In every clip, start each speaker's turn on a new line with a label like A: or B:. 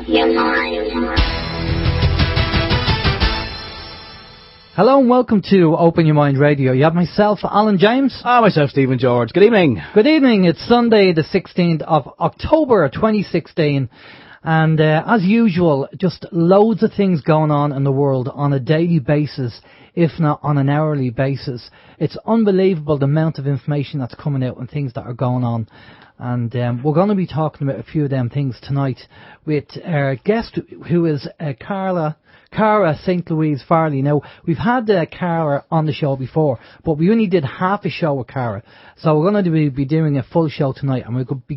A: your mind.
B: Hello and welcome to Open Your Mind Radio. You have myself, Alan James.
C: Myself, Stephen George. Good evening.
B: Good evening. It's Sunday the 16th of October 2016. And as usual, just loads of things going on in the world on a daily basis, if not on an hourly basis. It's unbelievable the amount of information that's coming out and things that are going on. And we're going to be talking about a few of them things tonight with our guest, who is Cara St. Louise Farrelly. Now, we've had Cara on the show before, but we only did half a show with Cara. So we're going to be doing a full show tonight, and we're going to be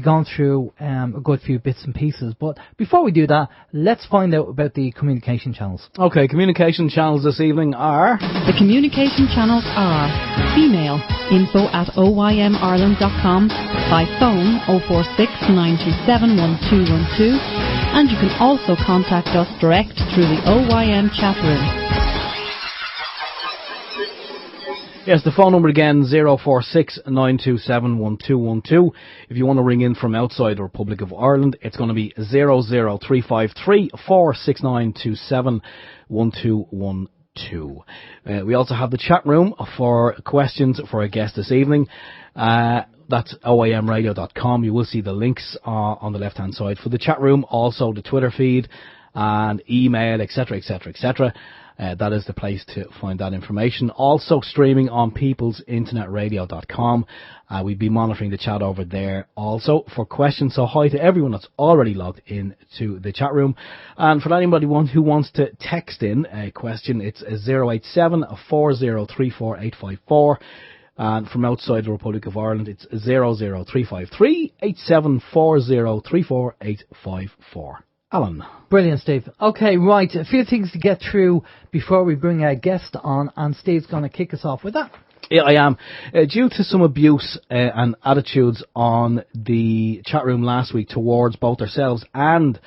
B: going through a good few bits and pieces. But before we do that, let's find out about the communication channels.
C: Okay, communication channels this evening are...
D: The communication channels are email info@oymireland.com, by phone 046 927 1212, and you can also contact us direct through the OYM chat room.
C: Yes, the phone number again, 046 927 1212. If you want to ring in from outside the Republic of Ireland, it's going to be 00353 469 27 1212. We also have the chat room for questions for a guest this evening. That's OYMradio.com. You will see the links on the left-hand side for the chat room, also the Twitter feed and email, etc., etc., etc. That is the place to find that information. Also streaming on peoplesinternetradio.com. We'll be monitoring the chat over there also for questions. So hi to everyone that's already logged in to the chat room. And for anybody who wants to text in a question, it's 087 4034 854. And from outside the Republic of Ireland, it's 00353 8740 34 854. Alan.
B: Brilliant, Steve. Okay, right. A few things to get through before we bring our guest on, and Steve's going to kick us off with that.
C: Yeah, I am. Due to some abuse and attitudes on the chat room last week towards both ourselves and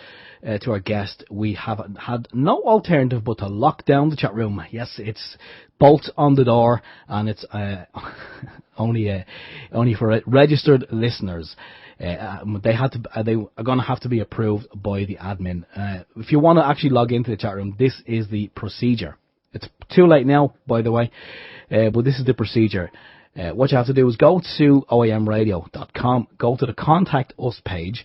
C: to our guest, we have had no alternative but to lock down the chat room. Yes, it's bolt on the door, and it's only for registered listeners. They are going to have to be approved by the admin. If you want to actually log into the chat room, this is the procedure. It's too late now, by the way, but this is the procedure. What you have to do is go to OYMradio.com, go to the Contact Us page,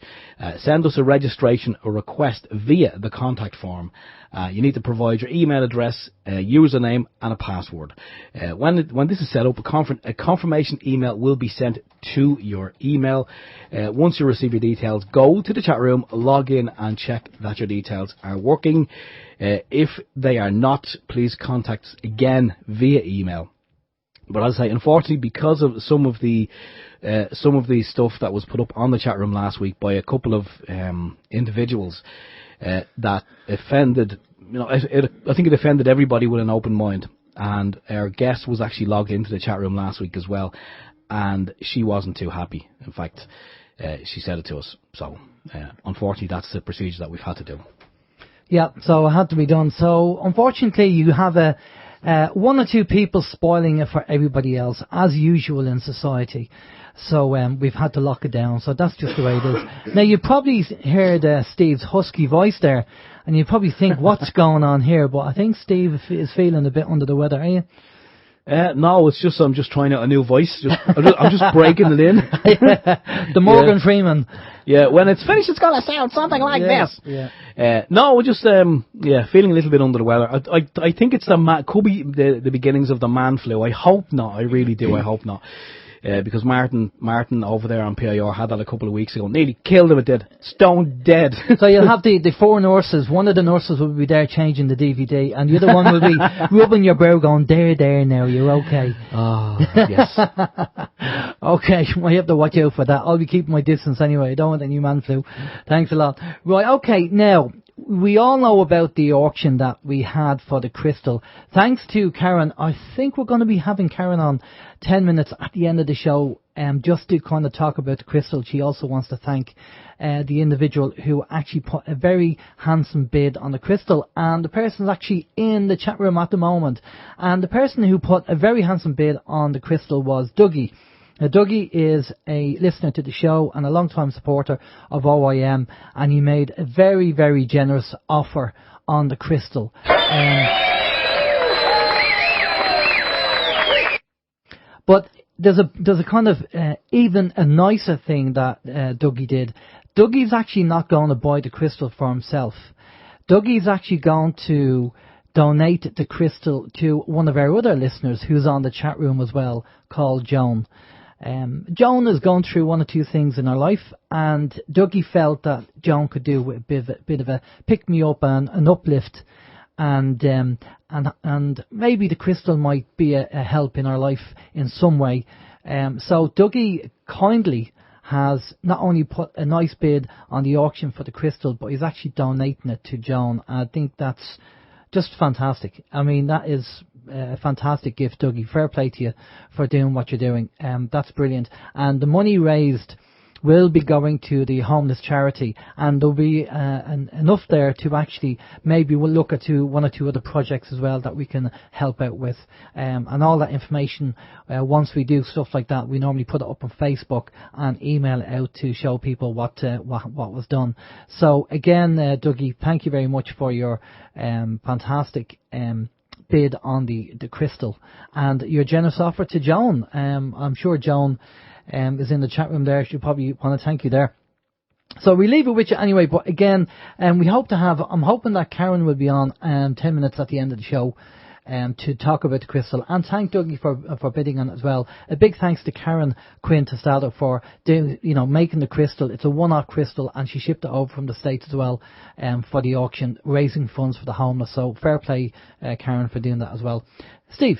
C: send us a registration or request via the contact form. You need to provide your email address, username and a password. When this is set up, a confirmation email will be sent to your email. Once you receive your details, go to the chat room, log in and check that your details are working. If they are not, please contact us again via email. But as I say, unfortunately, because of some of the stuff that was put up on the chat room last week by a couple of individuals that offended, I think it offended everybody with an open mind. And our guest was actually logged into the chat room last week as well, and she wasn't too happy. In fact, she said it to us. So, unfortunately, that's the procedure that we've had to do.
B: Yeah, so it had to be done. So, unfortunately, you have one or two people spoiling it for everybody else, as usual in society. So we've had to lock it down. So that's just the way it is. Now, you probably heard Steve's husky voice there, and you probably think, what's going on here? But I think Steve is feeling a bit under the weather, are you?
C: No, it's just I'm just trying out a new voice. I'm just breaking it in.
B: The Morgan Freeman.
C: Yeah, when it's finished, it's gonna sound something like this. Yeah. No, we're just feeling a little bit under the weather. I think it's could be the beginnings of the man flu. I hope not. I really do. I hope not. Because Martin over there on PIR had that a couple of weeks ago. Nearly killed him, it did. Stone dead.
B: So you'll have the four nurses. One of the nurses will be there changing the DVD, and the other one will be rubbing your brow going, there now, you're okay.
C: Oh, yes.
B: Okay, I have to watch out for that. I'll be keeping my distance anyway. I don't want any man flu. Thanks a lot. Right, okay, now, we all know about the auction that we had for the crystal. Thanks to Karen, I think we're going to be having Karen on 10 minutes at the end of the show, just to kind of talk about the crystal. She also wants to thank the individual who actually put a very handsome bid on the crystal, and the person's actually in the chat room at the moment. And the person who put a very handsome bid on the crystal was Dougie. Now, Dougie is a listener to the show and a long-time supporter of OYM, and he made a very, very generous offer on the crystal. But there's a kind of even a nicer thing that Dougie did. Dougie's actually not going to buy the crystal for himself. Dougie's actually going to donate the crystal to one of our other listeners who's on the chat room as well, called Joan. Joan is going through one or two things in her life, and Dougie felt that Joan could do with a bit of a pick-me-up and an uplift, and maybe the crystal might be a help in her life in some way. So Dougie kindly has not only put a nice bid on the auction for the crystal, but he's actually donating it to Joan. I think that's just fantastic. I mean, that is a fantastic gift, Dougie. Fair play to you for doing what you're doing. That's brilliant. And the money raised will be going to the homeless charity, and there'll be enough there to actually maybe we'll look at one or two other projects as well that we can help out with. And all that information, once we do stuff like that, we normally put it up on Facebook and email it out to show people what was done. So again, Dougie, thank you very much for your fantastic bid on the crystal and your generous offer to Joan. I'm sure Joan is in the chat room there. She'll probably want to thank you there. So we leave it with you anyway, but again, I'm hoping that Karen will be on 10 minutes at the end of the show to talk about the crystal, and thank Dougie for bidding on it as well. A big thanks to Karen Quinn Tostado for making the crystal. It's a one-off crystal, and she shipped it over from the States as well for the auction, raising funds for the homeless. So fair play, Karen, for doing that as well. Steve?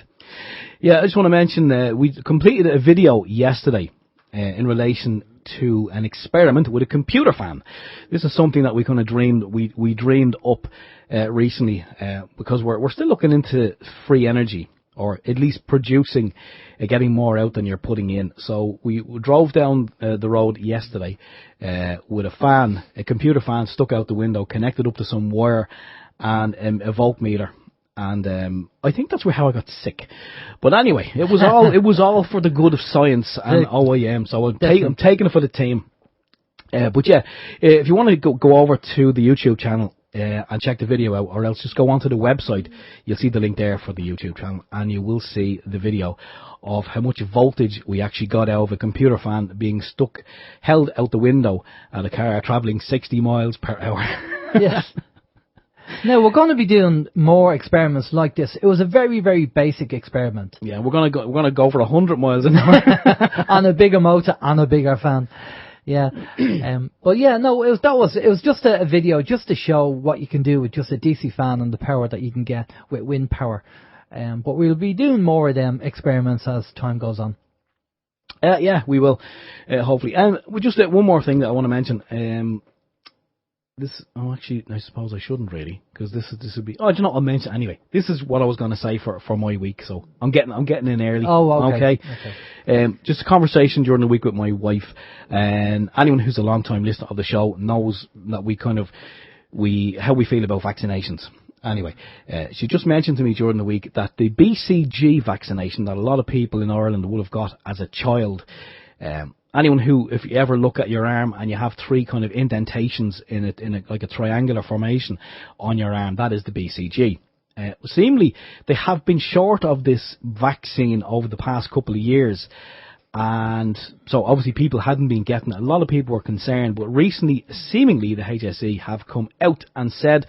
C: Yeah, I just want to mention we completed a video yesterday in relation to an experiment with a computer fan. This is something that we kind of dreamed up recently because we're still looking into free energy, or at least producing, getting more out than you're putting in. So we drove down the road yesterday with a computer fan stuck out the window, connected up to some wire and a voltmeter. And I think that's how I got sick. But anyway, it was all for the good of science and OYM. So I'm taking it for the team. But yeah, if you want to go over to the YouTube channel and check the video out, or else just go onto the website, you'll see the link there for the YouTube channel, and you will see the video of how much voltage we actually got out of a computer fan being held out the window at a car travelling 60 miles per hour.
B: Yes. Now, we're going to be doing more experiments like this. It was a very, very basic experiment.
C: Yeah, we're going to go for 100 miles an hour
B: on a bigger motor and a bigger fan. Yeah. But yeah, no, it was just a video just to show what you can do with just a DC fan and the power that you can get with wind power. But we'll be doing more of them experiments as time goes on.
C: Yeah, we will, hopefully. And just one more thing that I want to mention. I suppose I shouldn't really, because this would be. Oh, do you know what I'll mention anyway? This is what I was going to say for my week, so I'm getting in early.
B: Oh, okay.
C: Just a conversation during the week with my wife, and anyone who's a long time listener of the show knows that how we feel about vaccinations. Anyway, she just mentioned to me during the week that the BCG vaccination that a lot of people in Ireland would have got as a child. Anyone who, if you ever look at your arm and you have three kind of indentations in it, like a triangular formation on your arm, that is the BCG. Seemingly, they have been short of this vaccine over the past couple of years, and so obviously people hadn't been getting it. A lot of people were concerned, but recently, seemingly, the HSE have come out and said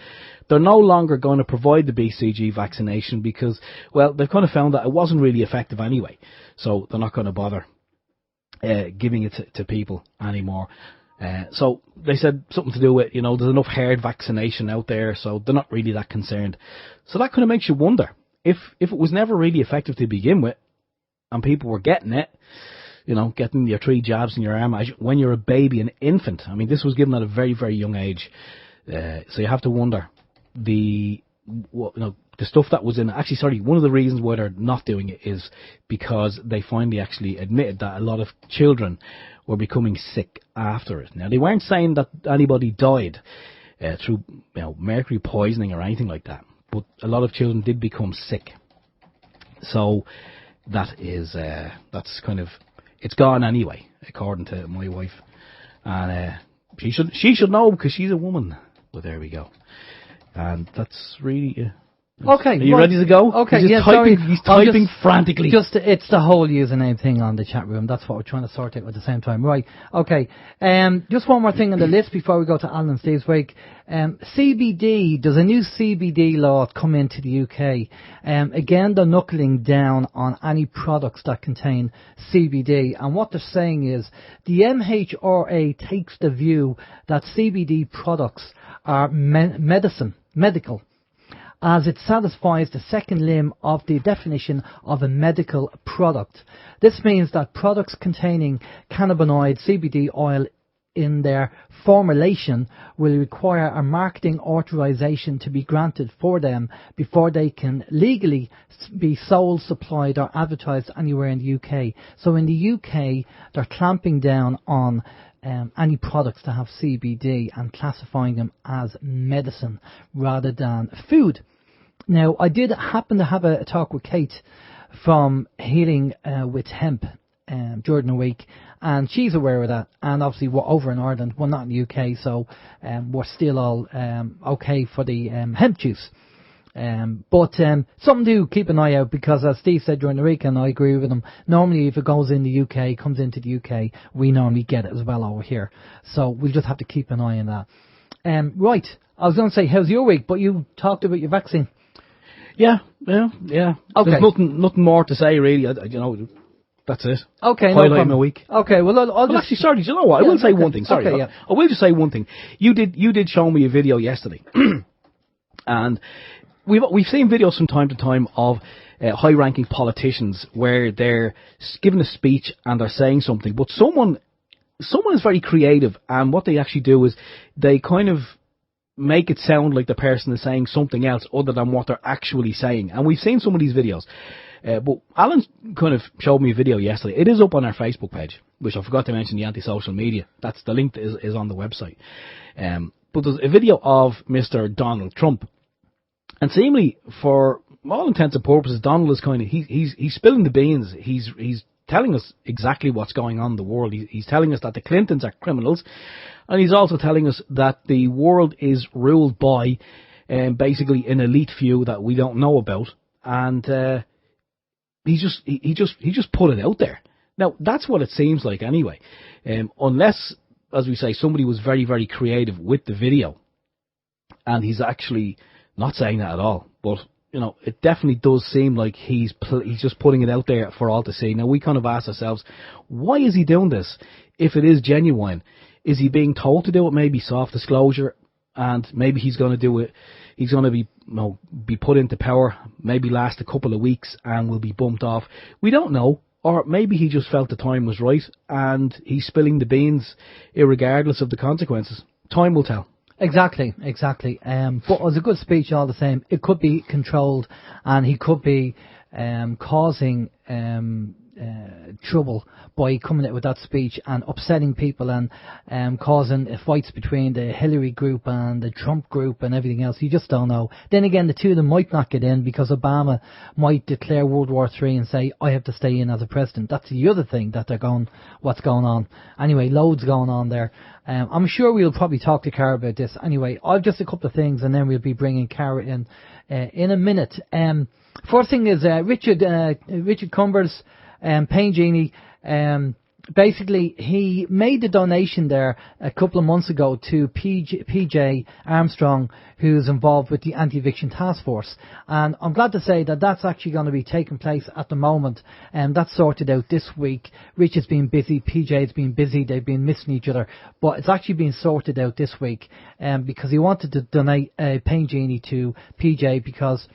C: they're no longer going to provide the BCG vaccination because, well, they've kind of found that it wasn't really effective anyway, so they're not going to bother giving it to people anymore. So they said something to do with, there's enough herd vaccination out there, so they're not really that concerned. So that kind of makes you wonder, if it was never really effective to begin with, and people were getting it, getting your 3 jabs in your arm when you're a baby, an infant. I mean, this was given at a very, very young age. So you have to wonder, the stuff that was in it. Actually, sorry, one of the reasons why they're not doing it is because they finally actually admitted that a lot of children were becoming sick after it. Now, they weren't saying that anybody died through mercury poisoning or anything like that, but a lot of children did become sick. So that's kind of it's gone anyway, according to my wife. And she should know because she's a woman. But there we go. And that's really...
B: Okay.
C: Are you ready to go?
B: Okay,
C: He's typing frantically.
B: It's the whole username thing on the chat room. That's what we're trying to sort out at the same time. Right. Okay. Just one more thing on the list before we go to Alan and Steve's break. CBD, there's a new CBD law come into the UK. Again, they're knuckling down on any products that contain CBD. And what they're saying is the MHRA takes the view that CBD products are medical, as it satisfies the second limb of the definition of a medical product. This means that products containing cannabinoid CBD oil in their formulation will require a marketing authorization to be granted for them before they can legally be sold, supplied or advertised anywhere in the UK. So in the UK, they're clamping down on any products that have CBD and classifying them as medicine rather than food. Now, I did happen to have a talk with Kate from Healing with Hemp during the week, and she's aware of that. And obviously, we're over in Ireland, we're not in the UK, so we're still all okay for the hemp juice. But something to keep an eye out, because as Steve said during the week, and I agree with him, normally if it goes in the UK, comes into the UK, we normally get it as well over here. So we'll just have to keep an eye on that. Right, I was going to say, how's your week? But you talked about your vaccine.
C: Yeah.
B: Okay.
C: There's nothing more to say, really. That's it.
B: Okay, no
C: Highlight
B: problem.
C: my week.
B: Okay, well, I'll just...
C: Actually, sorry, do you know what? I will say one thing. Sorry,
B: okay, yeah.
C: I will just say one thing. You did show me a video yesterday, and we've seen videos from time to time of high-ranking politicians where they're giving a speech and they're saying something, but someone is very creative, and what they actually do is they kind of make it sound like the person is saying something else other than what they're actually saying. And we've seen some of these videos. But Alan kind of showed me a video yesterday. It is up on our Facebook page, which I forgot to mention, the anti-social media. That's the link is on the website. But there's a video of Mr. Donald Trump. And seemingly, for all intents and purposes, Donald is kind of, he's spilling the beans. He's telling us exactly what's going on in the world. He's telling us that the Clintons are criminals. And he's also telling us that the world is ruled by basically an elite few that we don't know about. And he just put it out there. Now, that's what it seems like anyway. Unless, as we say, somebody was very, very creative with the video. And he's actually not saying that at all. But, you know, it definitely does seem like he's just putting it out there for all to see. Now, we kind of ask ourselves, why is he doing this if it is genuine? Is he being told to do it? Maybe soft disclosure, and maybe he's going to do it. He's going to be put into power, maybe last a couple of weeks, and will be bumped off. We don't know. Or maybe he just felt the time was right, and he's spilling the beans, irregardless of the consequences. Time will tell.
B: Exactly. But it was a good speech all the same. It could be controlled, and he could be causing trouble by coming out with that speech and upsetting people and causing fights between the Hillary group and the Trump group and everything else. You just don't know. Then again, the two of them might not get in because Obama might declare World War III and say, I have to stay in as a president. That's the other thing that what's going on. Anyway, loads going on there. I'm sure we'll probably talk to Cara about this. Anyway, I've just a couple of things, and then we'll be bringing Cara in a minute. First thing is Richard Cumbers, Pain Genie. Basically, he made the donation there a couple of months ago to PJ Armstrong, who's involved with the Anti-Eviction Task Force. And I'm glad to say that that's actually going to be taking place at the moment. And that's sorted out this week. Rich has been busy, PJ's been busy, they've been missing each other. But it's actually been sorted out this week because he wanted to donate a Pain Genie to PJ because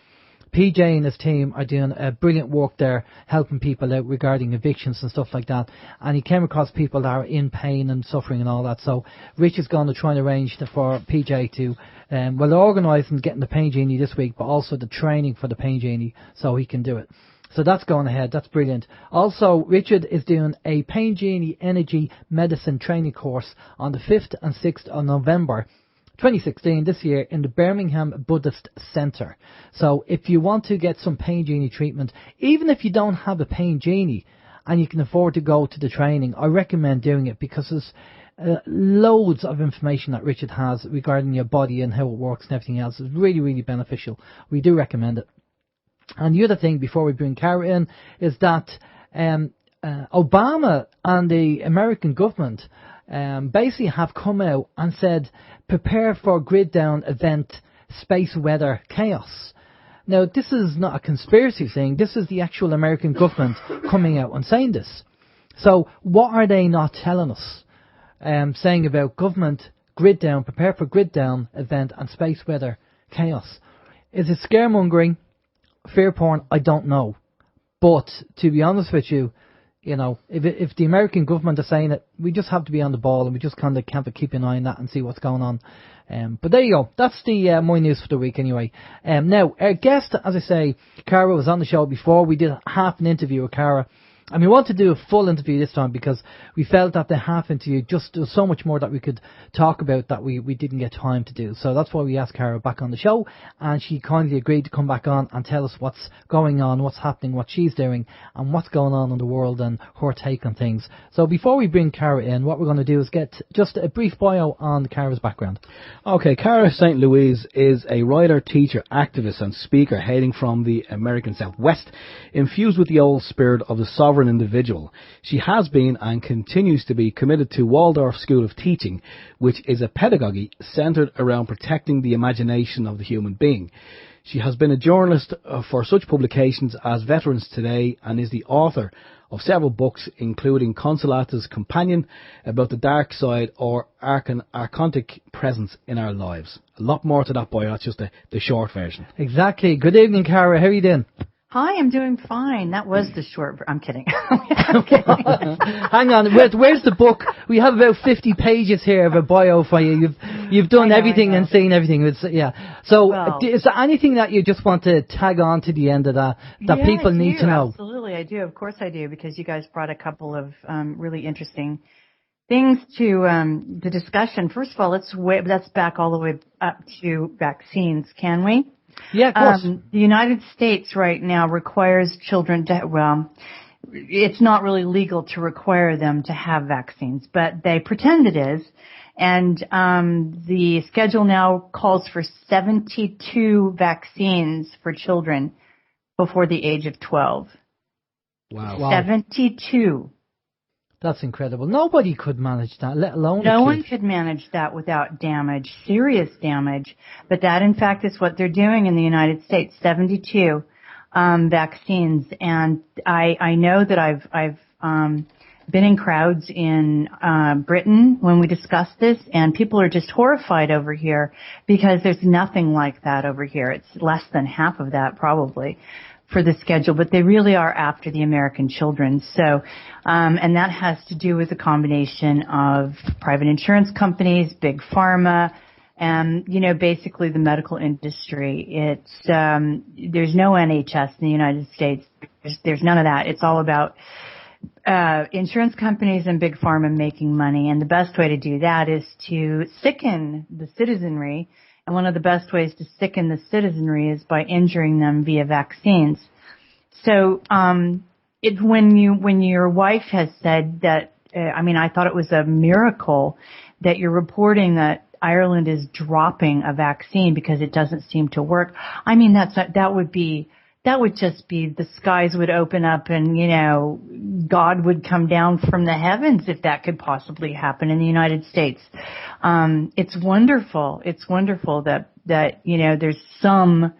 B: PJ and his team are doing brilliant work there, helping people out regarding evictions and stuff like that. And he came across people that are in pain and suffering and all that. So Rich is going to try and arrange for PJ to, they're organising getting the Pain Genie this week, but also the training for the Pain Genie so he can do it. So that's going ahead. That's brilliant. Also, Richard is doing a Pain Genie Energy Medicine training course on the 5th and 6th of November 2016, this year, in the Birmingham Buddhist Centre. So if you want to get some Pain Genie treatment, even if you don't have a Pain Genie, and you can afford to go to the training, I recommend doing it, because there's loads of information that Richard has regarding your body and how it works and everything else. Is really, really beneficial. We do recommend it. And the other thing, before we bring Cara in, is that Obama and the American government basically have come out and said, prepare for grid down event, space weather, chaos. Now, this is not a conspiracy thing. This is the actual American government coming out and saying this. So what are they not telling us? Saying about government, grid down, prepare for grid down event and space weather, chaos. Is it scaremongering, fear porn? I don't know. But to be honest with you, you know, if the American government are saying it, we just have to be on the ball, and we just kind of can't keep an eye on that and see what's going on. But there you go. That's the my news for the week anyway. Now, our guest, as I say, Cara, was on the show before. We did half an interview with Cara. And we want to do a full interview this time, because we felt that the half interview, just there's so much more that we could talk about that we didn't get time to do. So that's why we asked Cara back on the show, and she kindly agreed to come back on and tell us what's going on, what's happening, what she's doing, and what's going on in the world and her take on things. So before we bring Cara in, what we're going to do is get just a brief bio on Cara's background.
C: Okay, Cara St. Louis is a writer, teacher, activist and speaker hailing from the American Southwest, infused with the old spirit of the sovereign individual. She has been and continues to be committed to Waldorf School of Teaching, which is a pedagogy centred around protecting the imagination of the human being. She has been a journalist for such publications as Veterans Today, and is the author of several books, including Consolata's Companion, about the dark side or archontic presence in our lives. A lot more to that bio, that's just the short version.
B: Exactly. Good evening, Cara. How are you doing?
A: Hi, I'm doing fine. That was the short. I'm kidding.
B: Hang on. Where's the book? We have about 50 pages here of a bio for you. You've done everything and seen everything. Yeah. So, is there anything that you just want to tag on to the end of that people need to know?
A: Absolutely, I do. Of course, I do, because you guys brought a couple of really interesting things to the discussion. First of all, let's back all the way up to vaccines, can we?
B: Yeah, of course.
A: The United States right now requires children to, well, it's not really legal to require them to have vaccines, but they pretend it is. And the schedule now calls for 72 vaccines for children before the age of 12.
C: Wow.
A: 72.
B: That's incredible. Nobody could manage that, let alone
A: No one could manage that without damage, serious damage. But that, in fact, is what they're doing in the United States, 72 vaccines. And I know that I've been in crowds in Britain when we discussed this, and people are just horrified over here, because there's nothing like that over here. It's less than half of that, probably, for the schedule, but they really are after the American children. So, and that has to do with a combination of private insurance companies, big pharma, and, basically the medical industry. It's, there's no NHS in the United States. There's none of that. It's all about, insurance companies and big pharma making money. And the best way to do that is to sicken the citizenry. And one of the best ways to sicken the citizenry is by injuring them via vaccines. So, when your wife has said that, I thought it was a miracle that you're reporting that Ireland is dropping a vaccine because it doesn't seem to work. That would just be, the skies would open up and, God would come down from the heavens if that could possibly happen in the United States. It's wonderful. It's wonderful that, there's some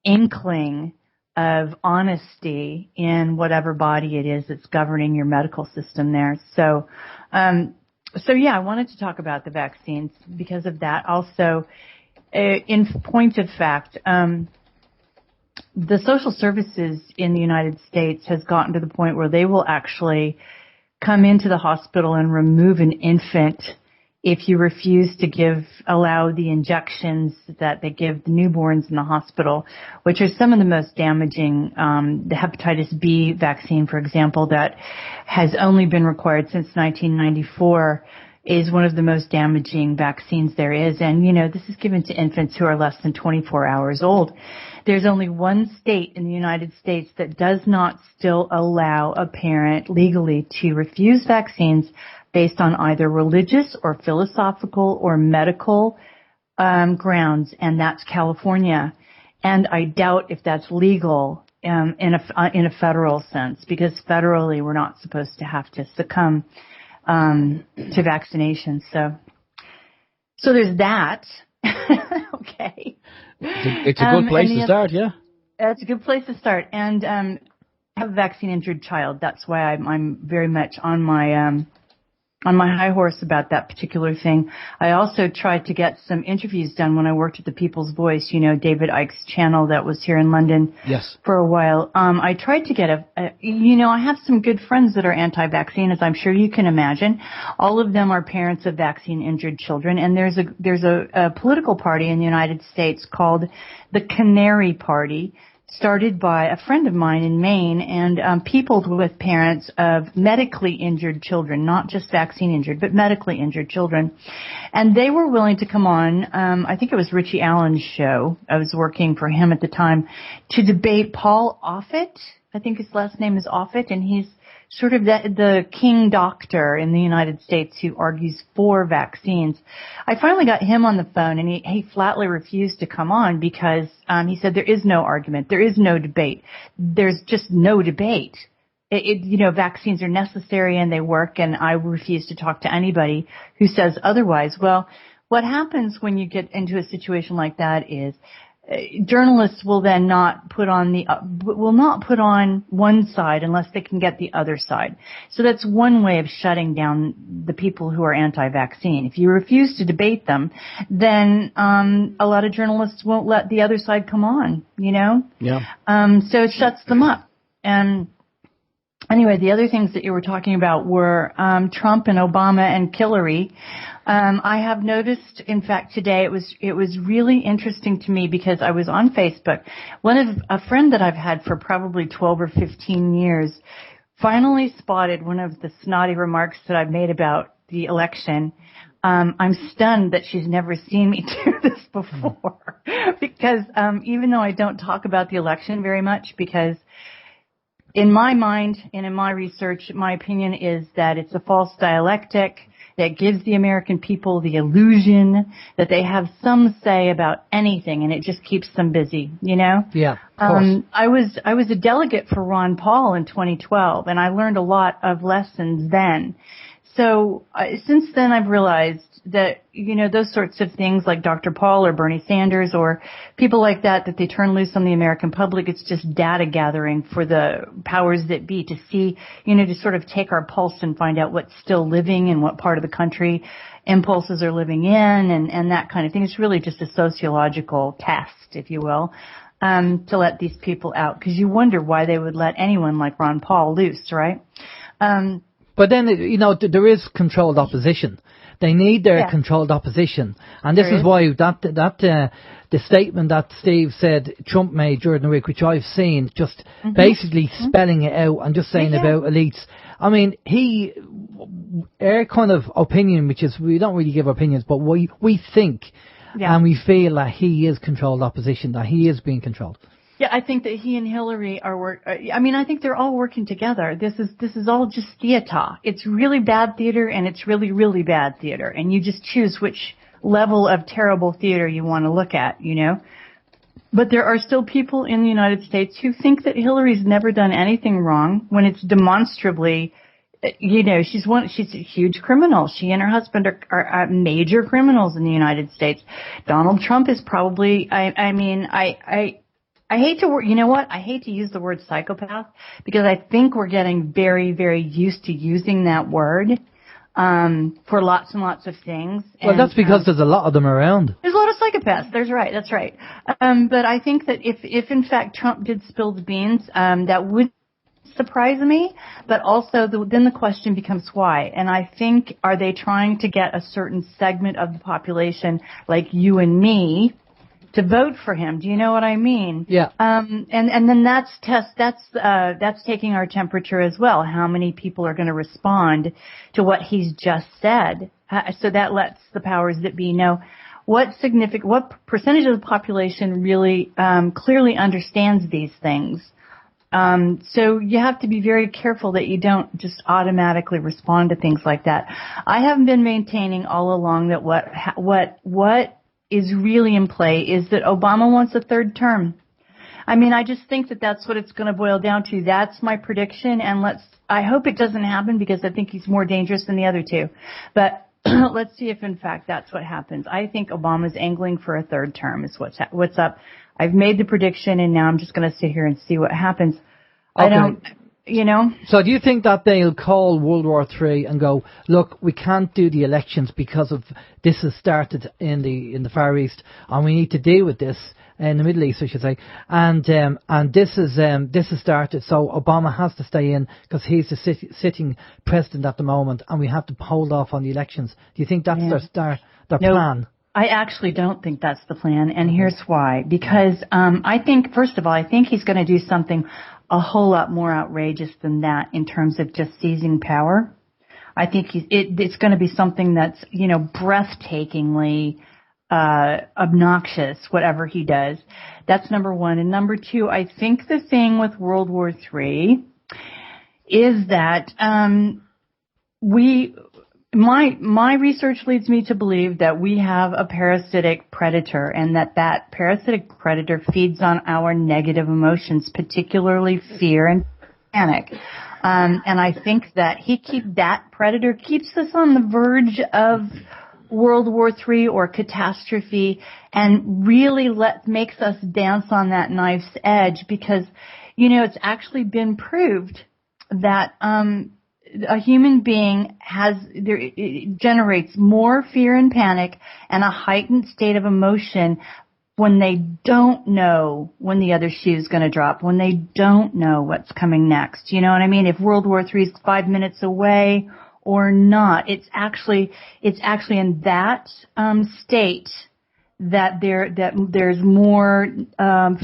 A: inkling of honesty in whatever body it is that's governing your medical system there. So yeah, I wanted to talk about the vaccines because of that. Also, in point of fact, the social services in the United States has gotten to the point where they will actually come into the hospital and remove an infant if you refuse to allow the injections that they give the newborns in the hospital, which are some of the most damaging. The hepatitis B vaccine, for example, that has only been required since 1994, is one of the most damaging vaccines there is. And, this is given to infants who are less than 24 hours old. There's only one state in the United States that does not still allow a parent legally to refuse vaccines based on either religious or philosophical or medical grounds, and that's California. And I doubt if that's legal in a federal sense, because federally we're not supposed to have to succumb to vaccinations. So there's that. Okay.
C: It's a good place to start, yeah.
A: It's a good place to start. And I have a vaccine-injured child. That's why I'm very much on my high horse about that particular thing. I also tried to get some interviews done when I worked at the People's Voice, David Icke's channel that was here in London.
C: Yes.
A: For a while. I tried to get I have some good friends that are anti-vaccine, as I'm sure you can imagine. All of them are parents of vaccine-injured children, and there's a political party in the United States called the Canary Party, started by a friend of mine in Maine, and peopled with parents of medically injured children, not just vaccine injured, but medically injured children. And they were willing to come on, I think it was Richie Allen's show, I was working for him at the time, to debate Paul Offit. I think his last name is Offit, and he's sort of the king doctor in the United States who argues for vaccines. I finally got him on the phone, and he flatly refused to come on because he said there is no argument, there is no debate, there's just no debate. Vaccines are necessary and they work, and I refuse to talk to anybody who says otherwise. Well, what happens when you get into a situation like that is journalists will then will not put on one side unless they can get the other side. So that's one way of shutting down the people who are anti-vaccine. If you refuse to debate them, then a lot of journalists won't let the other side come on, Yeah. So it shuts them up. And anyway, the other things that you were talking about were Trump and Obama and Hillary. I have noticed, in fact, today it was really interesting to me because I was on Facebook. A friend that I've had for probably 12 or 15 years finally spotted one of the snotty remarks that I've made about the election. I'm stunned that she's never seen me do this before because even though I don't talk about the election very much, because in my mind and in my research, my opinion is that it's a false dialectic that gives the American people the illusion that they have some say about anything, and it just keeps them busy,
B: Yeah, of course.
A: I was a delegate for Ron Paul in 2012, and I learned a lot of lessons then. So since then, I've realized that, those sorts of things like Dr. Paul or Bernie Sanders or people like that they turn loose on the American public, it's just data gathering for the powers that be to see, to sort of take our pulse and find out what's still living and what part of the country impulses are living in and that kind of thing. It's really just a sociological test, if you will, to let these people out, because you wonder why they would let anyone like Ron Paul loose, right?
B: But then, there is controlled opposition. They need their controlled opposition. And this is why the statement that Steve said Trump made during the week, which I've seen, just basically spelling it out and just saying about elites. I mean, our kind of opinion, which is, we don't really give opinions, but we think and we feel that he is controlled opposition, that he is being controlled.
A: Yeah, I think that he and Hillary I think they're all working together. This is all just theater. It's really bad theater, and it's really, really bad theater. And you just choose which level of terrible theater you want to look at, But there are still people in the United States who think that Hillary's never done anything wrong when it's demonstrably, she's a huge criminal. She and her husband are major criminals in the United States. Donald Trump is probably, I hate to use the word psychopath, because I think we're getting very, very used to using that word for lots and lots of things.
B: Well, that's because there's a lot of them around.
A: There's a lot of psychopaths. That's right. But I think that if in fact Trump did spill the beans, that would surprise me. But also then the question becomes why. And I think, are they trying to get a certain segment of the population, like you and me, to vote for him. Do you know what I mean?
B: Yeah.
A: And then that's taking our temperature as well. How many people are going to respond to what he's just said? So that lets the powers that be know what percentage of the population really clearly understands these things. So you have to be very careful that you don't just automatically respond to things like that. I have been maintaining all along that what is really in play is that Obama wants a third term. I mean, I just think that that's what it's going to boil down to. That's my prediction, and I hope it doesn't happen because I think he's more dangerous than the other two. But let's see if in fact that's what happens. I think Obama's angling for a third term is what's up. I've made the prediction, and now I'm just going to sit here and see what happens.
B: Okay.
A: I don't, you know.
B: So do you think that they'll call World War III and go, look, we can't do the elections because of this has started in the Far East, and we need to deal with this in the Middle East, I should say, and this has started, so Obama has to stay in because he's the sitting president at the moment, and we have to hold off on the elections. Do you think that's their plan?
A: I actually don't think that's the plan, and here's why. Because I think, first of all, I think he's going to do something a whole lot more outrageous than that in terms of just seizing power. I think it's going to be something that's, you know, breathtakingly obnoxious, whatever he does. That's number one. And number two, I think the thing with World War III is that my research leads me to believe that we have a parasitic predator, and that parasitic predator feeds on our negative emotions, particularly fear and panic. And I think that that predator keeps us on the verge of World War III or catastrophe, and really makes us dance on that knife's edge, because, you know, it's actually been proved that a human being generates more fear and panic and a heightened state of emotion when they don't know when the other shoe is going to drop, when they don't know what's coming next. You know what I mean? If World War III is 5 minutes away or not, it's actually in that state that there's more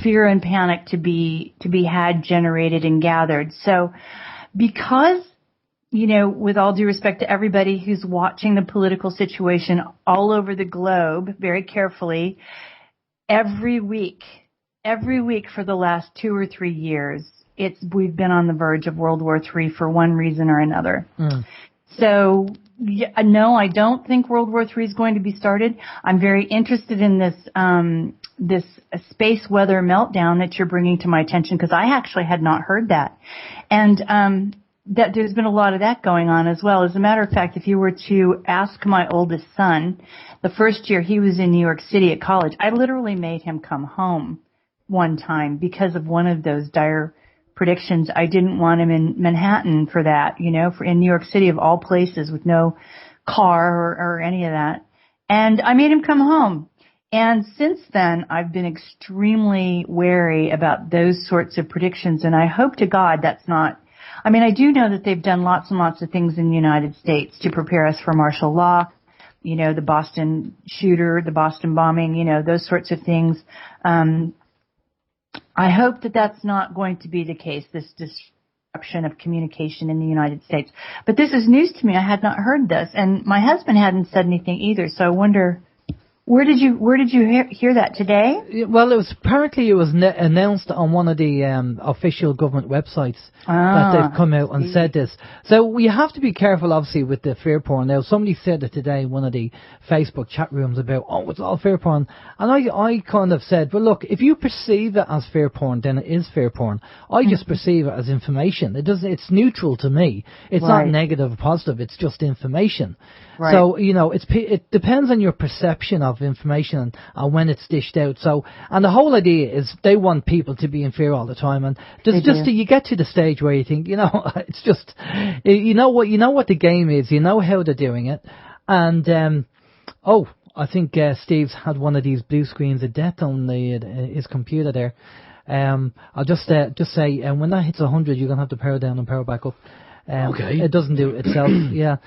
A: fear and panic to be had, generated, and gathered. So because, you know, with all due respect to everybody who's watching the political situation all over the globe very carefully, every week for the last 2 or 3 years, we've been on the verge of World War III for one reason or another. So, no, I don't think World War III is going to be started. I'm very interested in this space weather meltdown that you're bringing to my attention, because I actually had not heard that. And that there's been a lot of that going on as well. As a matter of fact, if you were to ask my oldest son, the first year he was in New York City at college, I literally made him come home one time because of one of those dire predictions. I didn't want him in Manhattan for that, you know, in New York City of all places, with no car or any of that. And I made him come home. And since then, I've been extremely wary about those sorts of predictions. And I hope to God that's not, I mean, I do know that they've done lots and lots of things in the United States to prepare us for martial law. You know, the Boston shooter, the Boston bombing, you know, those sorts of things. I hope that that's not going to be the case, this disruption of communication in the United States. But this is news to me. I had not heard this, and my husband hadn't said anything either. So I wonder, where did you hear that today?
B: Well, it was announced on one of the official government websites that they've come out and said this. So we have to be careful, obviously, with the fear porn. Now, somebody said it today in one of the Facebook chat rooms about, it's all fear porn. And I kind of said, well, look, if you perceive it as fear porn, then it is fear porn. I just perceive it as information. It's neutral to me. It's not negative or positive. It's just information. Right. So, you know, it depends on your perception of information and when it's dished out. So, and the whole idea is they want people to be in fear all the time. And you get to the stage where you think, you know, it's just, you know what the game is, you know how they're doing it. And, I think Steve's had one of these blue screens of death on his computer there. I'll just say, when that hits 100, you're going to have to power down and power back up. Okay. It doesn't do it itself, yeah.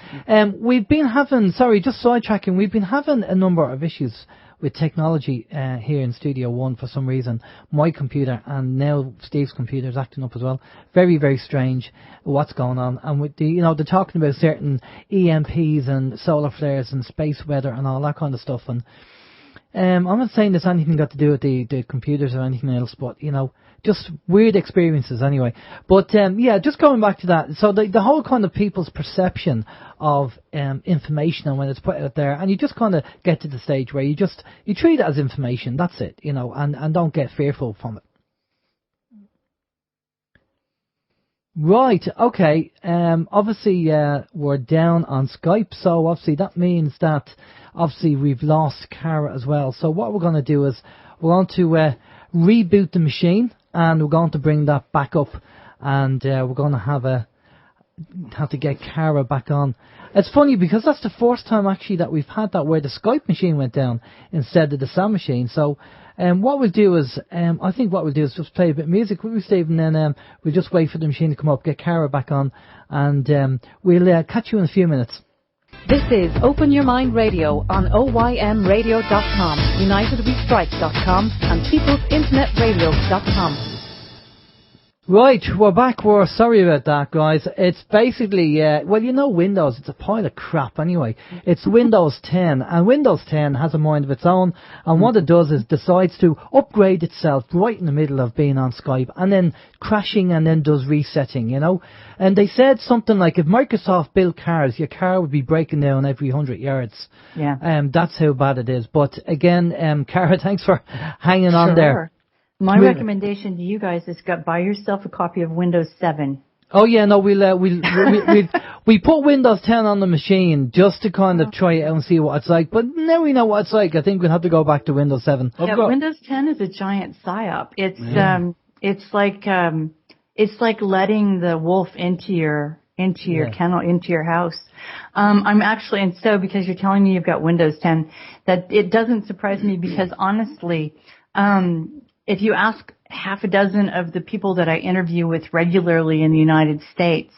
B: We've been having, just sidetracking, we've been having a number of issues with technology here in Studio One for some reason. My computer and now Steve's computer is acting up as well. Very, very strange what's going on. And with the, they're talking about certain EMPs and solar flares and space weather and all that kind of stuff. And I'm not saying there's anything got to do with the computers or anything else, but just weird experiences anyway. But just going back to that, so the whole kind of people's perception of information and when it's put out there, and you just kind of get to the stage where you treat it as information, that's it, and don't get fearful from it. Right, okay. Obviously, we're down on Skype, so obviously that means that obviously we've lost Cara as well. So what we're going to do is we're going to reboot the machine, and we're going to bring that back up, and we're going to have to get Cara back on. It's funny because that's the first time actually that we've had that where the Skype machine went down instead of the sound machine. So what we'll do is, I think what we'll do is just play a bit of music, will we, Steve? And then we'll just wait for the machine to come up, get Cara back on, and we'll catch you in a few minutes.
D: This is Open Your Mind Radio on OYMradio.com, UnitedWeStrike.com and PeoplesInternetRadio.com.
B: Right, we're back. We're sorry about that, guys. It's basically, Windows, it's a pile of crap anyway. It's Windows 10, and Windows 10 has a mind of its own, and what it does is decides to upgrade itself right in the middle of being on Skype, and then crashing and then does resetting, And they said something like, if Microsoft built cars, your car would be breaking down every 100 yards.
A: Yeah.
B: That's how bad it is. But again, Cara, thanks for hanging on there.
A: My recommendation to you guys is buy yourself a copy of Windows 7.
B: Oh yeah, no, we put Windows 10 on the machine just to kind of try it out and see what it's like. But now we know what it's like. I think we'll have to go back to Windows 7.
A: Yeah, Windows 10 is a giant psyop. It's like letting the wolf into your kennel, into your house. I'm actually, and so because you're telling me you've got Windows 10, that it doesn't surprise me because honestly, if you ask half a dozen of the people that I interview with regularly in the United States,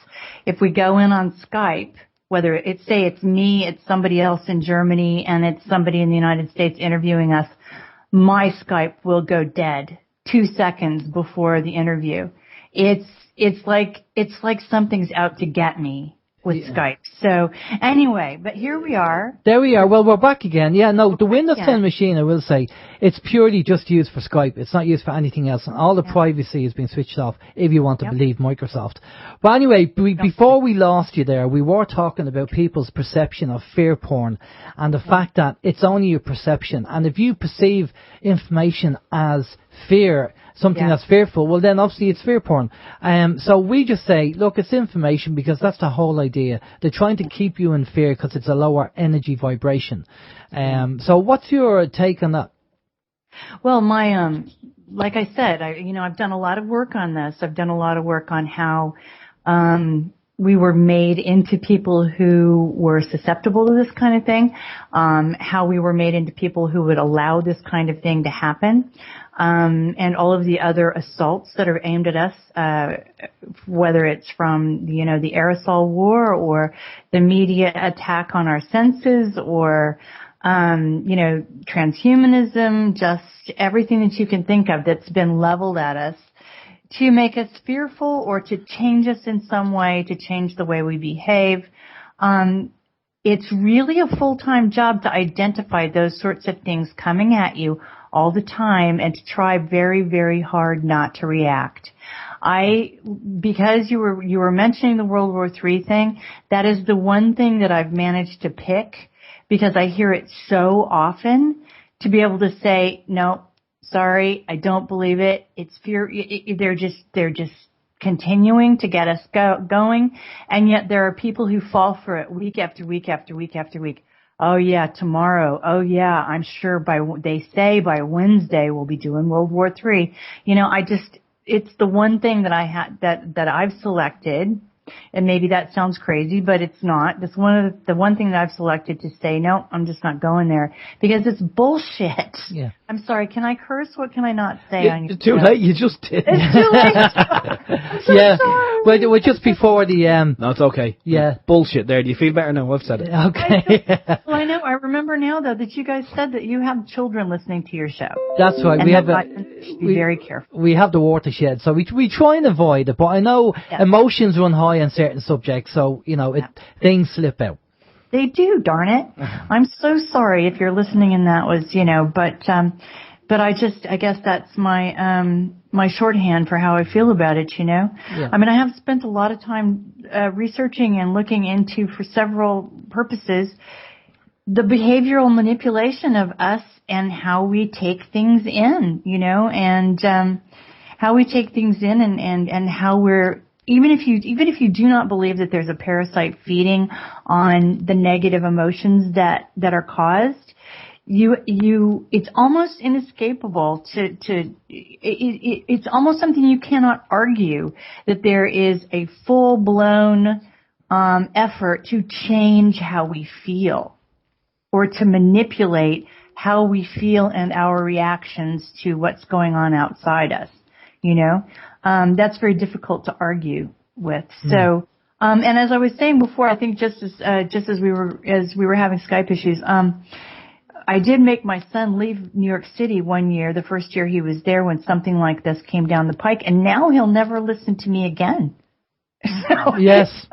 A: if we go in on Skype, whether it's me, it's somebody else in Germany, and it's somebody in the United States interviewing us, my Skype will go dead 2 seconds before the interview. It's like something's out to get me with Skype. So anyway, but here we are.
B: There we are. Well, we're back again. Yeah, no, the Windows 10 machine, I will say, it's purely just used for Skype. It's not used for anything else. And all the privacy has been switched off, if you want to believe Microsoft. But anyway, before we lost you there, we were talking about people's perception of fear porn and the fact that it's only a perception. And if you perceive information as fear, something that's fearful, well then obviously it's fear porn. So we just say, look, it's information because that's the whole idea. They're trying to keep you in fear because it's a lower energy vibration. So what's your take on that?
A: Well, my like I said, I've done a lot of work on this. I've done a lot of work on how we were made into people who were susceptible to this kind of thing, how we were made into people who would allow this kind of thing to happen, and all of the other assaults that are aimed at us, whether it's from, the aerosol war or the media attack on our senses or, transhumanism, just everything that you can think of that's been leveled at us to make us fearful or to change us in some way, to change the way we behave. It's really a full-time job to identify those sorts of things coming at you all the time and to try very, very hard not to react. Because you were mentioning the World War III thing, that is the one thing that I've managed to pick because I hear it so often to be able to say, no, sorry, I don't believe it. It's fear. They're just continuing to get us going. And yet there are people who fall for it week after week after week after week. Oh yeah, tomorrow. Oh yeah, I'm sure they say by Wednesday we'll be doing World War III. It's the one thing that that I've selected And maybe that sounds crazy, but it's not. That's the one thing that I've selected to say, no, I'm just not going there because it's bullshit.
B: Yeah.
A: I'm sorry. Can I curse? What can I not say on your
C: It's too
A: show?
C: late. You just did.
A: It's too late. I'm so
B: Yeah.
A: sorry.
B: Well, just before the
C: No, it's okay.
B: Yeah.
C: Bullshit there. Do you feel better now? I've said it.
B: Okay.
A: Well, I know. I remember now, though, that you guys said that you have children listening to your show.
B: That's right.
A: And
B: We have
A: be very careful.
B: We have the watershed, so we try and avoid it. But I know emotions run high on certain subjects, so things slip out.
A: They do, darn it. I'm so sorry if you're listening and that was, but I guess that's my shorthand for how I feel about it,
B: Yeah.
A: I mean, I have spent a lot of time researching and looking into, for several purposes, the behavioral manipulation of us and how we take things in, and how we take things in and how we're, even if you do not believe that there's a parasite feeding on the negative emotions that are caused, it's almost inescapable it's almost something you cannot argue that there is a full-blown effort to change how we feel or to manipulate how we feel and our reactions to what's going on outside us. That's very difficult to argue with. So, and as I was saying before, I think just as we were having Skype issues, I did make my son leave New York City one year, the first year he was there, when something like this came down the pike, and now he'll never listen to me again. So,
B: yes.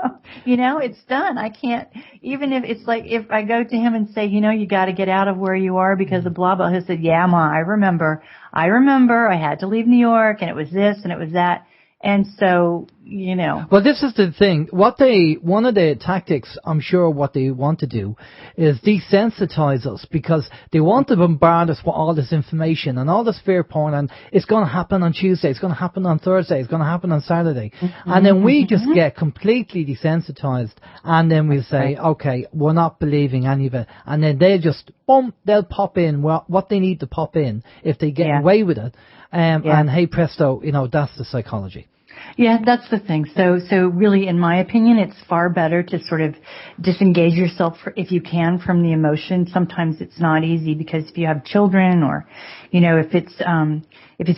A: It's done. I can't, even if it's like, if I go to him and say, you got to get out of where you are because of blah, blah, he said, yeah, Ma, I remember I had to leave New York and it was this and it was that. And so,
B: Well, this is the thing. One of the tactics, I'm sure what they want to do is desensitize us, because they want to bombard us with all this information and all this fear porn, and it's going to happen on Tuesday, it's going to happen on Thursday, it's going to happen on Saturday. Mm-hmm. And then we just get completely desensitized, and then we say, okay, we're not believing any of it. And then they'll pop in what they need to pop in if they get away with it. And hey presto, that's the psychology.
A: Yeah, that's the thing. So really, in my opinion, it's far better to sort of disengage yourself, if you can, from the emotion. Sometimes it's not easy, because if you have children, or, if it's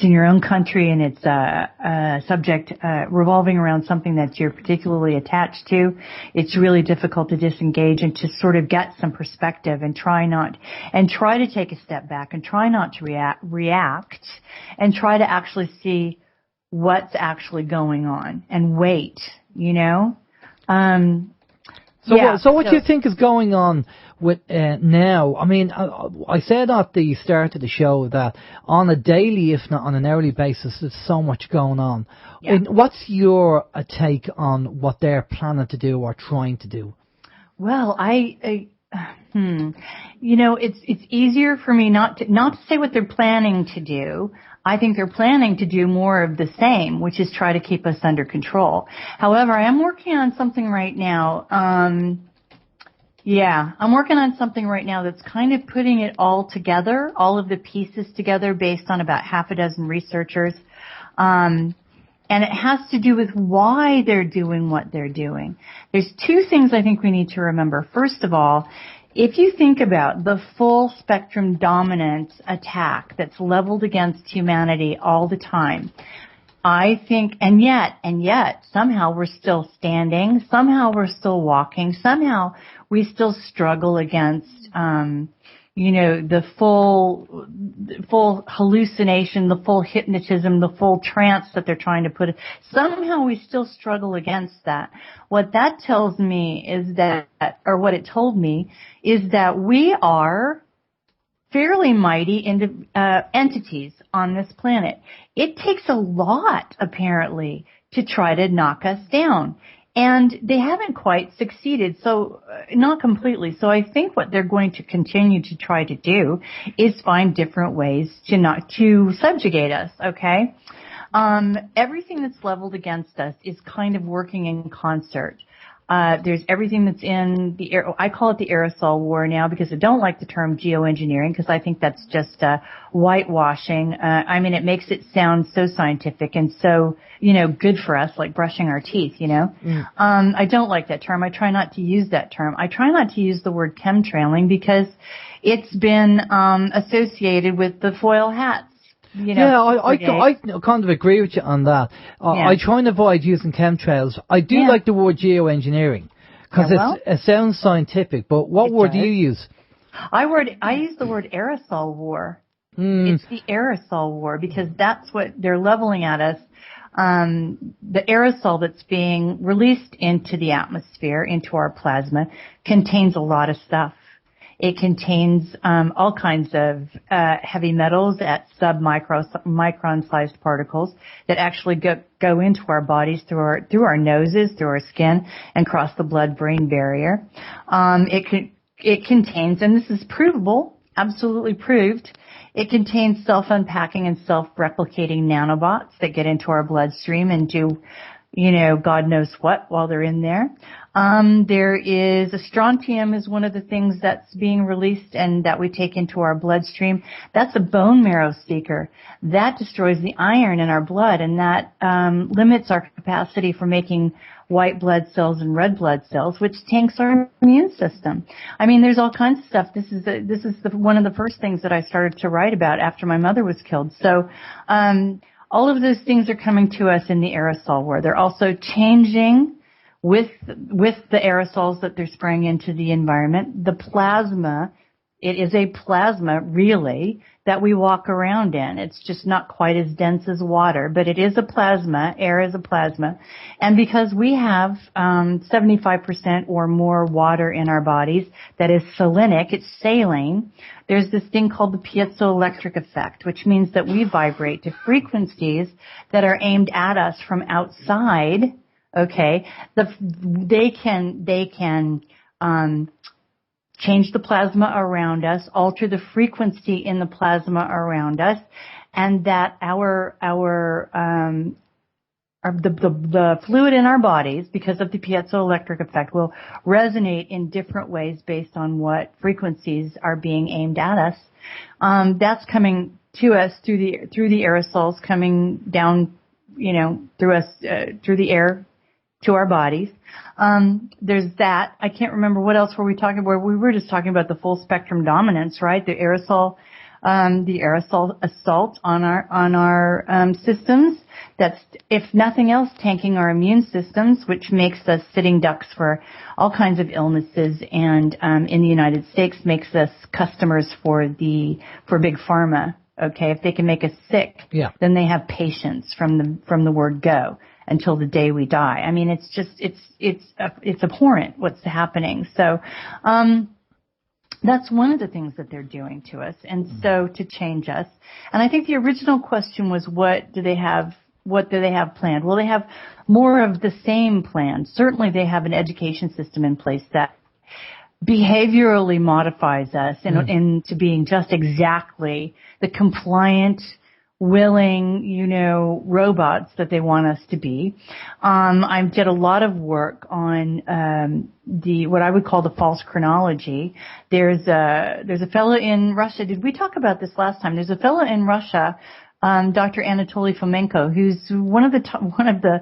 A: in your own country and it's a subject revolving around something that you're particularly attached to, it's really difficult to disengage and to sort of get some perspective and try to take a step back and try not to react and try to actually see what's actually going on and wait, So
B: what do you think is going on with now? I mean, I said at the start of the show that on a daily, if not on an hourly basis, there's so much going on. Yeah. And what's your take on what they're planning to do or trying to do?
A: Well, it's easier for me not to say what they're planning to do. I think they're planning to do more of the same, which is try to keep us under control. However, I am working on something right now. I'm working on something right now that's kind of putting it all together, all of the pieces together, based on about half a dozen researchers. And it has to do with why they're doing what they're doing. There's two things I think we need to remember. First of all, if you think about the full spectrum dominance attack that's leveled against humanity all the time, I think, and yet, somehow we're still standing, somehow we're still walking, somehow we still struggle against, the full hallucination, the full hypnotism, the full trance that they're trying to put. Somehow we still struggle against that. What that tells me is that, or what it told me, is that we are fairly mighty entities on this planet. It takes a lot, apparently, to try to knock us down. And they haven't quite succeeded, so not completely. So I think what they're going to continue to try to do is find different ways to subjugate us, okay? Everything that's leveled against us is kind of working in concert. There's everything that's in the air. I call it the aerosol war now because I don't like the term geoengineering because I think that's just whitewashing. I mean, it makes it sound so scientific and so, good for us, like brushing our teeth, I don't like that term. I try not to use that term. I try not to use the word chemtrailing because it's been associated with the foil hats.
B: I kind of agree with you on that. I try and avoid using chemtrails. I do like the word geoengineering because it sounds scientific. But what word do you use?
A: I use the word aerosol war. It's the aerosol war because that's what they're leveling at us. The aerosol that's being released into the atmosphere, into our plasma, contains a lot of stuff. It contains all kinds of heavy metals at sub-micron-sized particles that actually go into our bodies through our noses, through our skin, and cross the blood-brain barrier. It contains, and this is provable, absolutely proved, it contains self-unpacking and self-replicating nanobots that get into our bloodstream and do God knows what while they're in there. There is strontium is one of the things that's being released and that we take into our bloodstream. That's a bone marrow seeker. That destroys the iron in our blood and that limits our capacity for making white blood cells and red blood cells, which tanks our immune system. I mean, there's all kinds of stuff. This is one of the first things that I started to write about after my mother was killed. So, all of those things are coming to us in the aerosol war. They're also changing with the aerosols that they're spraying into the environment. The plasma, it is a plasma, really, that we walk around in. It's just not quite as dense as water, but it is a plasma. Air is a plasma. And because we have 75% or more water in our bodies that is salinic, it's saline, there's this thing called the piezoelectric effect, which means that we vibrate to frequencies that are aimed at us from outside. Okay, they can change the plasma around us, alter the frequency in the plasma around us, and that the fluid in our bodies, because of the piezoelectric effect, will resonate in different ways based on what frequencies are being aimed at us. That's coming to us through the aerosols coming down, through us, through the air to our bodies. There's that. I can't remember what else were we talking about. We were just talking about the full spectrum dominance, right? The aerosol assault on our systems. That's, if nothing else, tanking our immune systems, which makes us sitting ducks for all kinds of illnesses, and in the United States makes us customers for Big Pharma. Okay, if they can make us sick, then they have patience from the word go until the day we die. I mean, it's abhorrent what's happening. So, that's one of the things that they're doing to us, and so to change us. And I think the original question was, what do they have planned? Well, they have more of the same plan. Certainly they have an education system in place that behaviorally modifies us into being just exactly the compliant, willing, robots that they want us to be. I did a lot of work on what I would call the false chronology. There's a fellow in Russia. Did we talk about this last time? There's a fellow in Russia, Dr. Anatoly Fomenko, who's one of the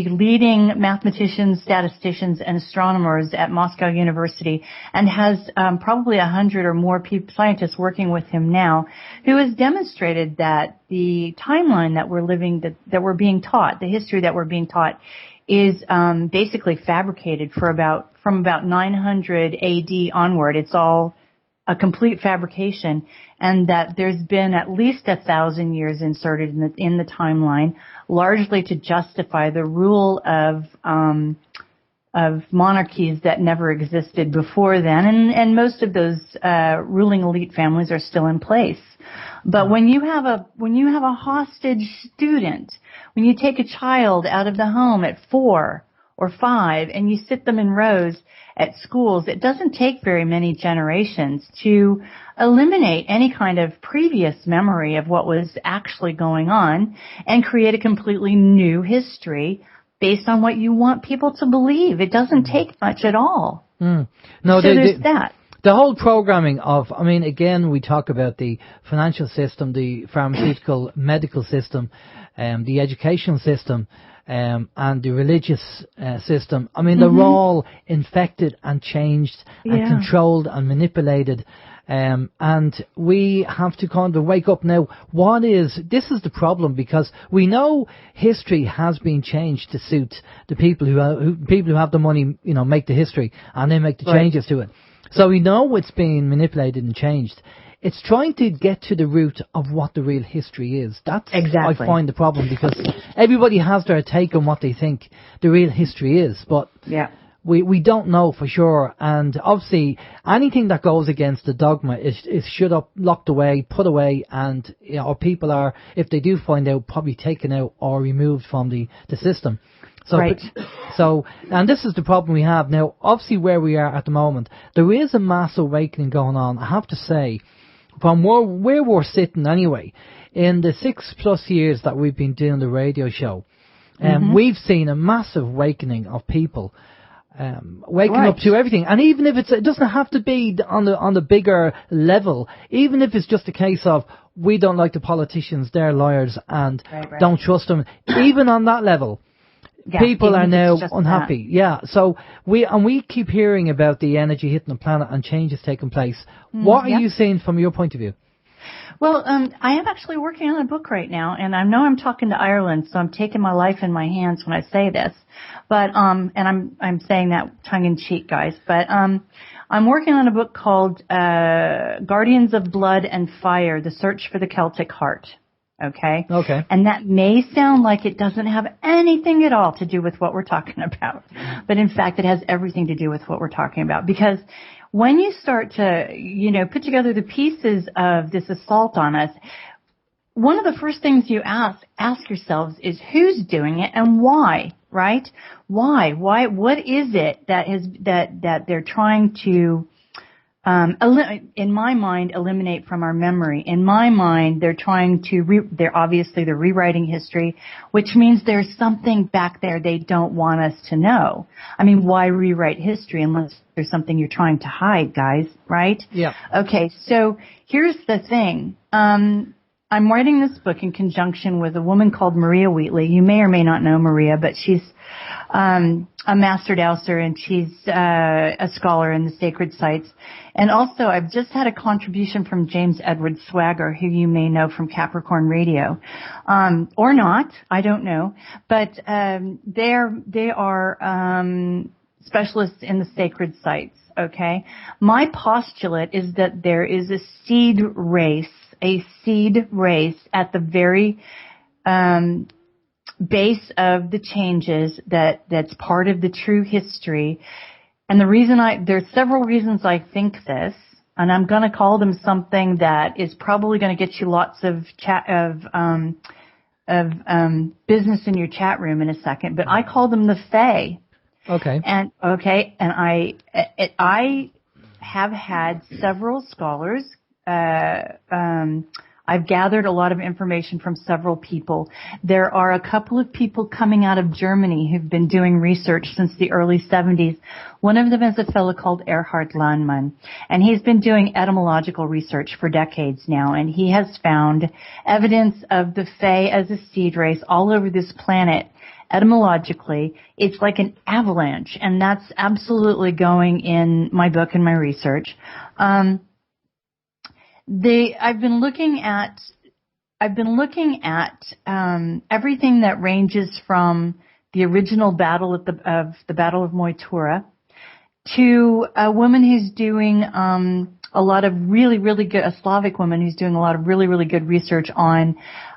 A: leading mathematicians, statisticians, and astronomers at Moscow University, and has probably 100 or more scientists working with him now, who has demonstrated that the timeline that we're living, that we're being taught, the history that we're being taught, is basically fabricated from about 900 AD onward. It's all a complete fabrication, and that there's been at least 1,000 years inserted in the timeline, largely to justify the rule of monarchies that never existed before then, and most of those ruling elite families are still in place. But when you have a hostage student, when you take a child out of the home at 4 or 5 and you sit them in rows at schools, it doesn't take very many generations to eliminate any kind of previous memory of what was actually going on and create a completely new history based on what you want people to believe. It doesn't take much at all.
B: No,
A: so there's that.
B: The whole programming of, I mean, again, we talk about the financial system, the pharmaceutical medical system, the educational system, and the religious system. I mean, they're all infected and changed and controlled and manipulated. And we have to kind of wake up now. This is the problem, because we know history has been changed to suit the people who have the money, make the history, and they make the changes to it. So we know it's being manipulated and changed. It's trying to get to the root of what the real history is. That's
A: exactly.
B: I find the problem, because everybody has their take on what they think the real history is, but we don't know for sure. And obviously, anything that goes against the dogma is locked away, put away, and or people are, if they do find out, probably taken out or removed from the system. So, and this is the problem we have now. Obviously, where we are at the moment, there is a mass awakening going on. I have to say, from where we're sitting anyway, in the 6+ years that we've been doing the radio show, we've seen a massive awakening of people, waking up to everything. And even if it doesn't have to be on the bigger level, even if it's just a case of we don't like the politicians, they're liars, and don't trust them, even on that level. People are now unhappy. So we keep hearing about the energy hitting the planet and changes taking place. What are you seeing from your point of view?
A: Well, I am actually working on a book right now, and I know I'm talking to Ireland, so I'm taking my life in my hands when I say this. But and I'm saying that tongue in cheek, guys. But I'm working on a book called Guardians of Blood and Fire: The Search for the Celtic Heart. Okay. And that may sound like it doesn't have anything at all to do with what we're talking about. But in fact, it has everything to do with what we're talking about. Because when you start to, put together the pieces of this assault on us, one of the first things you ask yourselves is who's doing it and why, right? Why? What is it that they're trying to in my mind, eliminate from our memory? In my mind, they're trying to, they're rewriting history, which means there's something back there they don't want us to know. I mean, why rewrite history unless there's something you're trying to hide, guys, right?
B: Yeah.
A: Okay, so here's the thing. I'm writing this book in conjunction with a woman called Maria Wheatley. You may or may not know Maria, but she's a master dowser, and she's a scholar in the sacred sites. And also, I've just had a contribution from James Edward Swagger, who you may know from Capricorn Radio, or not, I don't know. But they are specialists in the sacred sites. Okay, my postulate is that there is a seed race at the very base of the changes that's part of the true history. And the reason there's several reasons I think this, and I'm going to call them something that is probably going to get you lots of business in your chat room in a second, but I call them the Fae.
B: Okay.
A: And I have had several scholars. I've gathered a lot of information from several people. There are a couple of people coming out of Germany who've been doing research since the early 70s. One of them is a fellow called Erhard Landmann, and he's been doing etymological research for decades now, and he has found evidence of the Fae as a seed race all over this planet. Etymologically, it's like an avalanche, and that's absolutely going in my book and my research. I've been looking at everything that ranges from the original battle of the Battle of Moytura to a woman who's doing a lot of really, really good, a Slavic woman who's doing a lot of really, really good research on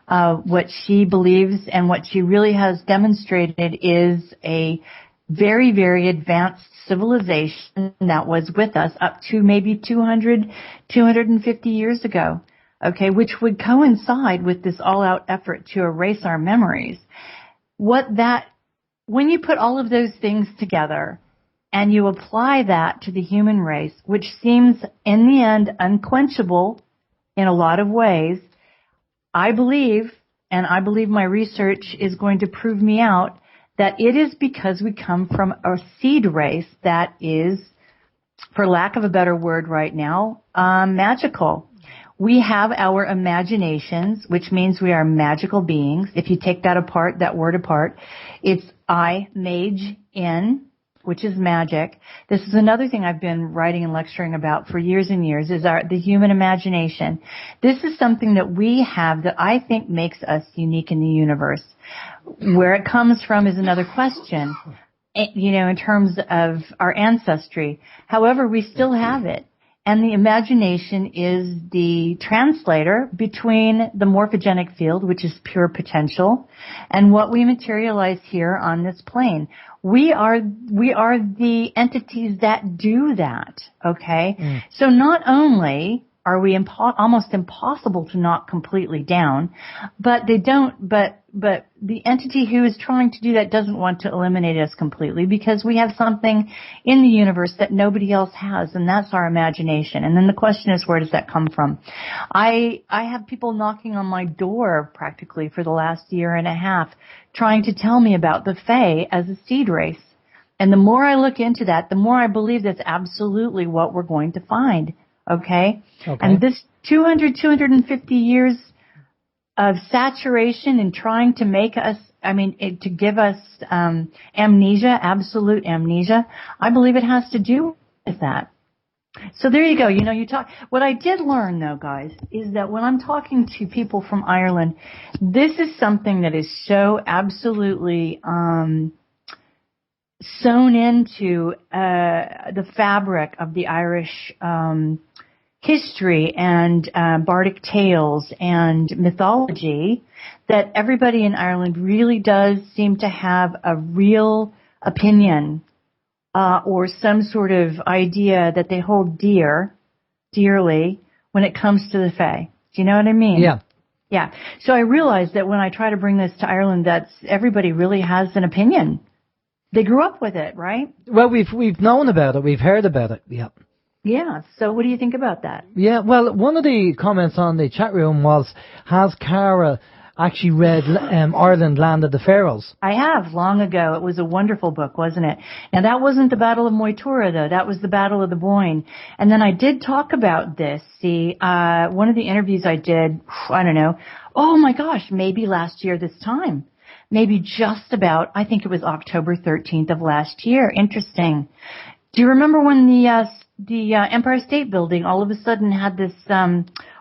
A: what she believes, and what she really has demonstrated is a very, very advanced civilization that was with us up to maybe 200, 250 years ago, okay, which would coincide with this all-out effort to erase our memories. When you put all of those things together and you apply that to the human race, which seems in the end unquenchable in a lot of ways, I believe my research is going to prove me out, that it is because we come from a seed race that is, for lack of a better word right now, magical. We have our imaginations, which means we are magical beings. If you take that apart, that word apart, it's I, mage, in, which is magic. This is another thing I've been writing and lecturing about for years and years, is the human imagination. This is something that we have that I think makes us unique in the universe. Where it comes from is another question, in terms of our ancestry. However, we still have it. And the imagination is the translator between the morphogenic field, which is pure potential, and what we materialize here on this plane. We are the entities that do that, okay? So not only are we almost impossible to knock completely down, but the entity who is trying to do that doesn't want to eliminate us completely, because we have something in the universe that nobody else has, and that's our imagination. And then the question is, where does that come from? I have people knocking on my door practically for the last year and a half trying to tell me about the Fae as a seed race. And the more I look into that, the more I believe that's absolutely what we're going to find. Okay? And this 250 years of saturation and trying to make us, to give us amnesia, absolute amnesia, I believe it has to do with that. So there you go. What I did learn, though, guys, is that when I'm talking to people from Ireland, this is something that is so absolutely sewn into the fabric of the Irish history and bardic tales and mythology, that everybody in Ireland really does seem to have a real opinion or some sort of idea that they hold dearly when it comes to the Fae. Do you know what I mean?
B: Yeah.
A: Yeah. So I realized that when I try to bring this to Ireland, everybody really has an opinion. They grew up with it, right?
B: Well, we've known about it. We've heard about it. Yeah.
A: Yeah. So what do you think about that?
B: Yeah. Well, one of the comments on the chat room was, has Cara actually read Ireland, Land of the Pharaohs? I have, long ago. It was a wonderful book, wasn't it? Now, that wasn't the Battle of Moytura, though. That was the Battle of the Boyne. And then I did talk about this. See, one of the interviews I did, I don't know, oh my gosh, maybe last year this time. Maybe just about, I think it was October 13th of last year. Interesting. Do you remember when the Empire State Building all of a sudden had this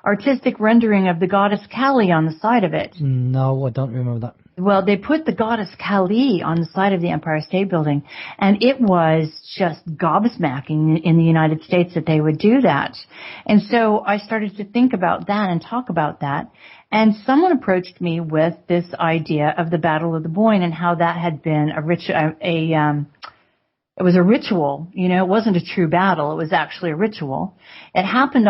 B: artistic rendering of the goddess Kali on the side of it? No, I don't remember that.
A: Well, they put the goddess Kali on the side of the Empire State Building, and it was just gobsmacking in the United States that they would do that. And so I started to think about that and talk about that. And someone approached me with this idea of the Battle of the Boyne and how that had been it was a ritual. It wasn't a true battle. It was actually a ritual. It happened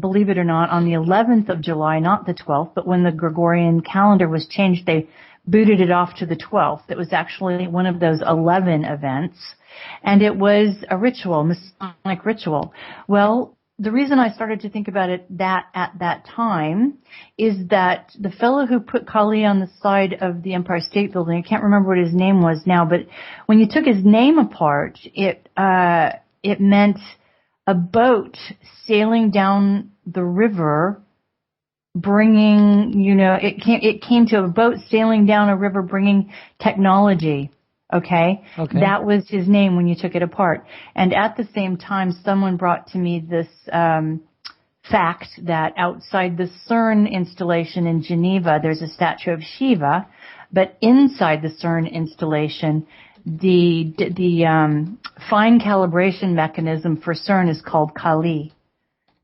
A: believe it or not, on the 11th of July, not the 12th, but when the Gregorian calendar was changed, they booted it off to the 12th. It was actually one of those 11 events, and it was a ritual, Masonic ritual. Well, the reason I started to think about it at that time is that the fellow who put Kali on the side of the Empire State Building, I can't remember what his name was now, but when you took his name apart, it meant a boat sailing down the river, bringing, it came to a boat sailing down a river bringing technology. Okay. That was his name when you took it apart. And at the same time, someone brought to me this fact that outside the CERN installation in Geneva, there's a statue of Shiva, but inside the CERN installation, the fine calibration mechanism for CERN is called Kali.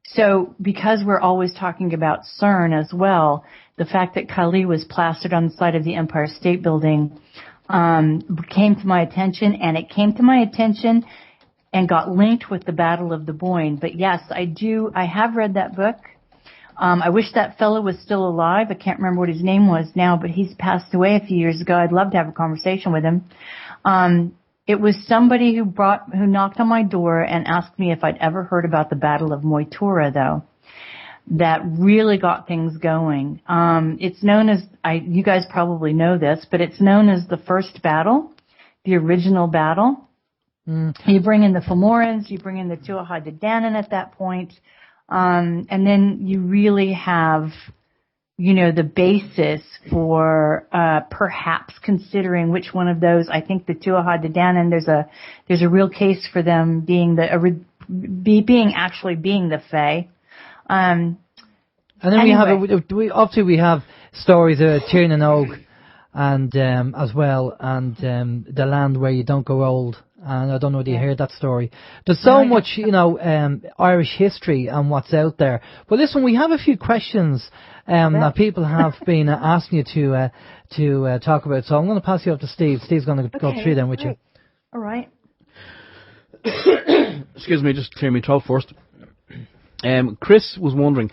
A: So because we're always talking about CERN as well, the fact that Kali was plastered on the side of the Empire State Building came to my attention, and it came to my attention and got linked with the Battle of the Boyne. But yes, I have read that book. I wish that fellow was still alive. I can't remember what his name was now, but he's passed away a few years ago. I'd love to have a conversation with him. It was somebody who knocked on my door and asked me if I'd ever heard about the Battle of Moytura, though. That really got things going. It's known as, you guys probably know this, but it's known as the first battle the original battle. You bring in the Fomorans, you bring in the Tuatha De Danann at that point, and then you really have, the basis for perhaps considering which one of those. I think the Tuatha De Danann, there's a real case for them being being the Fae.
B: And then anyway. we have stories of Tír na nÓg and as well, and the land where you don't grow old. And I don't know whether you heard that story. There's so much, Irish history and what's out there. But listen, we have a few questions that people have been asking you to talk about. So I'm going to pass you up to Steve. Steve's going to go through them with you.
A: All right.
C: Excuse me, just clear my throat first. Chris was wondering,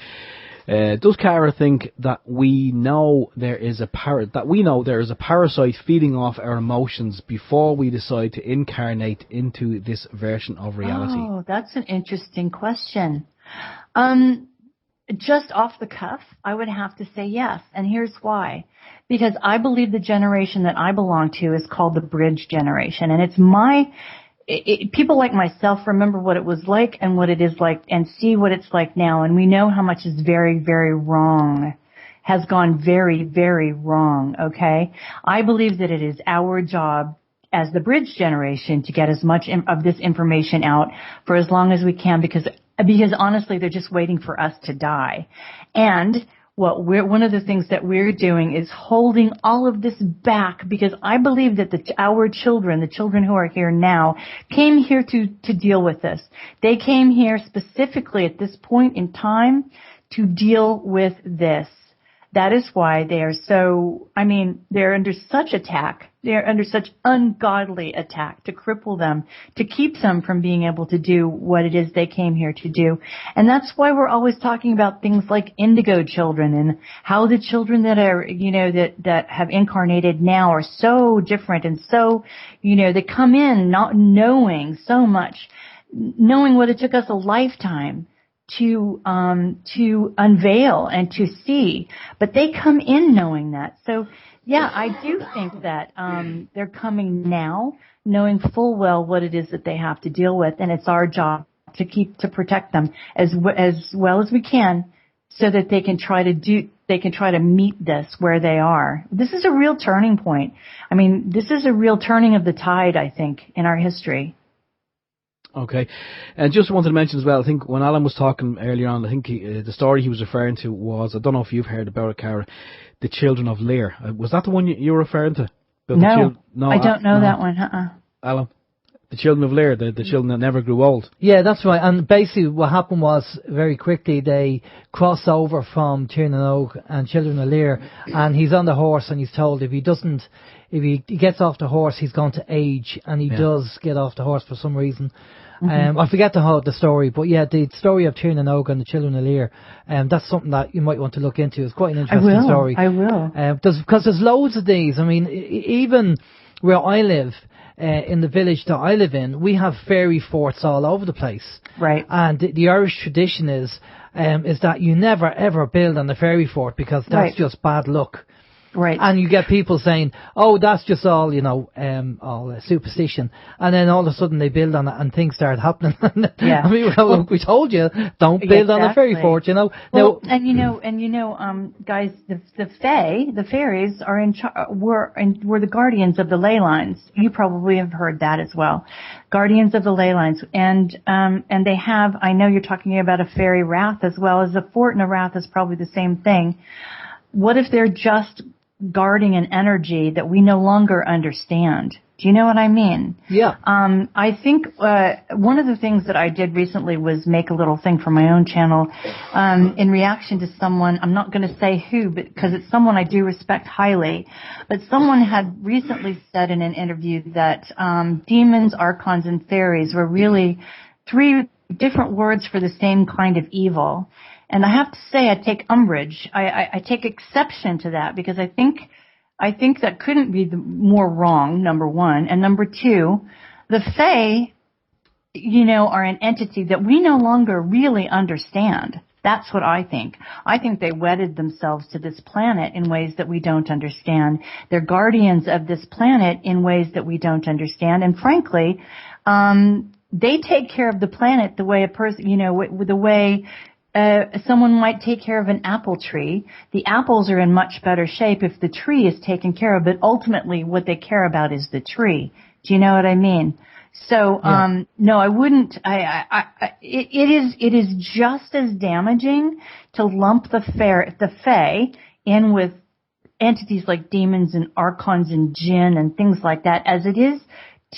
C: does Cara think that we know there is a parasite feeding off our emotions before we decide to incarnate into this version of reality?
A: Oh, that's an interesting question. Just off the cuff, I would have to say yes, and here's why. Because I believe the generation that I belong to is called the bridge generation, and it's people like myself remember what it was like and what it is like and see what it's like now. And we know how much is very, very wrong, has gone very, very wrong, okay? I believe that it is our job as the bridge generation to get as much of this information out for as long as we can because honestly, they're just waiting for us to die. And one of the things that we're doing is holding all of this back because I believe that our children, the children who are here now, came here to deal with this. They came here specifically at this point in time to deal with this. That is why they are they're under such attack. They're under such ungodly attack to cripple them, to keep them from being able to do what it is they came here to do. And that's why we're always talking about things like indigo children and how the children that are, that have incarnated now are so different and so, they come in not knowing so much, knowing what it took us a lifetime to unveil and to see, but they come in knowing that. So, yeah, I do think that they're coming now knowing full well what it is that they have to deal with, and it's our job to protect them as well as we can, so that they can try to meet this where they are. This is a real turning point. I mean, this is a real turning of the tide, I think, in our history.
C: Okay, and just wanted to mention as well, I think when Alan was talking earlier on, I think the story he was referring to was, I don't know if you've heard about it, Cara, the Children of Lear. Was that the one you were referring to?
A: No, I don't know that one.
C: Alan, the Children of Lear, the children that never grew old.
B: Yeah, that's right. And basically what happened was, very quickly, they cross over from Tír na nÓg and Children of Lear, and he's on the horse and he's told if he gets off the horse, he's going to age, and he does get off the horse for some reason. I forget the story, but yeah, the story of Tír na nÓg and the Children of Lear, that's something that you might want to look into. It's quite an interesting story.
A: I will.
B: Because there's loads of these. I mean, even where I live, in the village that I live in, we have fairy forts all over the place.
A: Right.
B: And the Irish tradition is that you never ever build on the fairy fort because that's just bad luck.
A: Right.
B: And you get people saying, oh, that's just all, all superstition. And then all of a sudden they build on it and things start happening.
A: Yeah.
B: I mean, look, we told you, don't build on a fairy fort,
A: Well,
B: now,
A: guys, the Fae, the fairies are were the guardians of the ley lines. You probably have heard that as well. Guardians of the ley lines. And they have, I know you're talking about a fairy wrath as well as a fort, and a wrath is probably the same thing. What if they're just guarding an energy that we no longer understand? Do you know what I mean?
B: Yeah.
A: I think one of the things that I did recently was make a little thing for my own channel in reaction to someone, I'm not going to say who, because it's someone I do respect highly, but someone had recently said in an interview that demons, archons, and fairies were really 3 different words for the same kind of evil. And I have to say, I take umbrage. I take exception to that because I think that couldn't be more wrong, number one. And number two, the Fae, are an entity that we no longer really understand. That's what I think. I think they wedded themselves to this planet in ways that we don't understand. They're guardians of this planet in ways that we don't understand. And frankly, they take care of the planet the way a person, the way someone might take care of an apple tree. The apples are in much better shape if the tree is taken care of, but ultimately what they care about is the tree. Do you know what I mean? So, no, I wouldn't. It is just as damaging to lump the Fae in with entities like demons and archons and jinn and things like that, as it is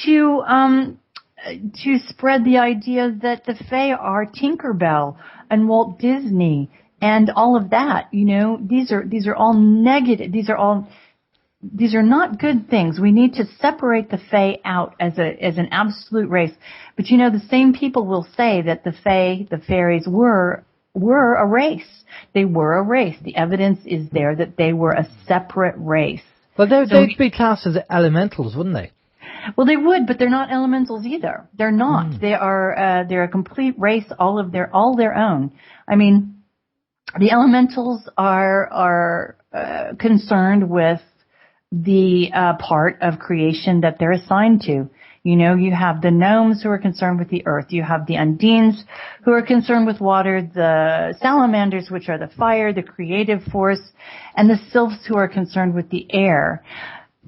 A: to spread the idea that the Fae are Tinkerbell and Walt Disney and all of that. These are all negative. These are not good things. We need to separate the Fae out as an absolute race. But the same people will say that the Fae, the fairies, were a race. They were a race. The evidence is there that they were a separate race.
B: Well, they'd be classed as elementals, wouldn't they?
A: Well, they would, but they're not elementals either. They're not. They're a complete race, all their own. I mean, the elementals are concerned with the part of creation that they're assigned to. You have the gnomes who are concerned with the earth. You have the undines who are concerned with water, the salamanders, which are the fire, the creative force, and the sylphs who are concerned with the air.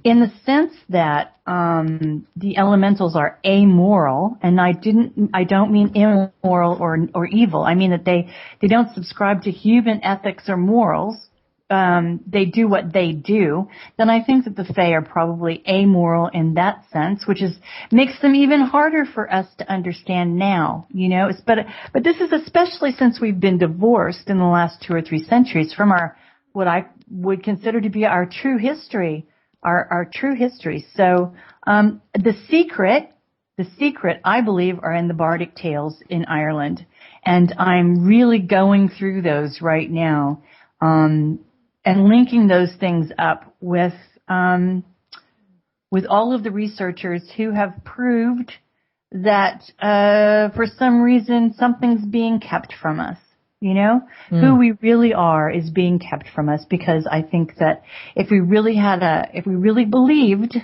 A: In the sense that the elementals are amoral, and I don't mean immoral or evil. I mean that they don't subscribe to human ethics or morals. They do what they do, then I think that the Fae are probably amoral in that sense, which makes them even harder for us to understand now, But this is especially since we've been divorced in the last 2 or 3 centuries from what I would consider to be our true history, our true history. So, the secret, I believe, are in the Bardic tales in Ireland, and I'm really going through those right now. And linking those things up with all of the researchers who have proved that for some reason something's being kept from us. Who we really are is being kept from us, because I think that if we really believed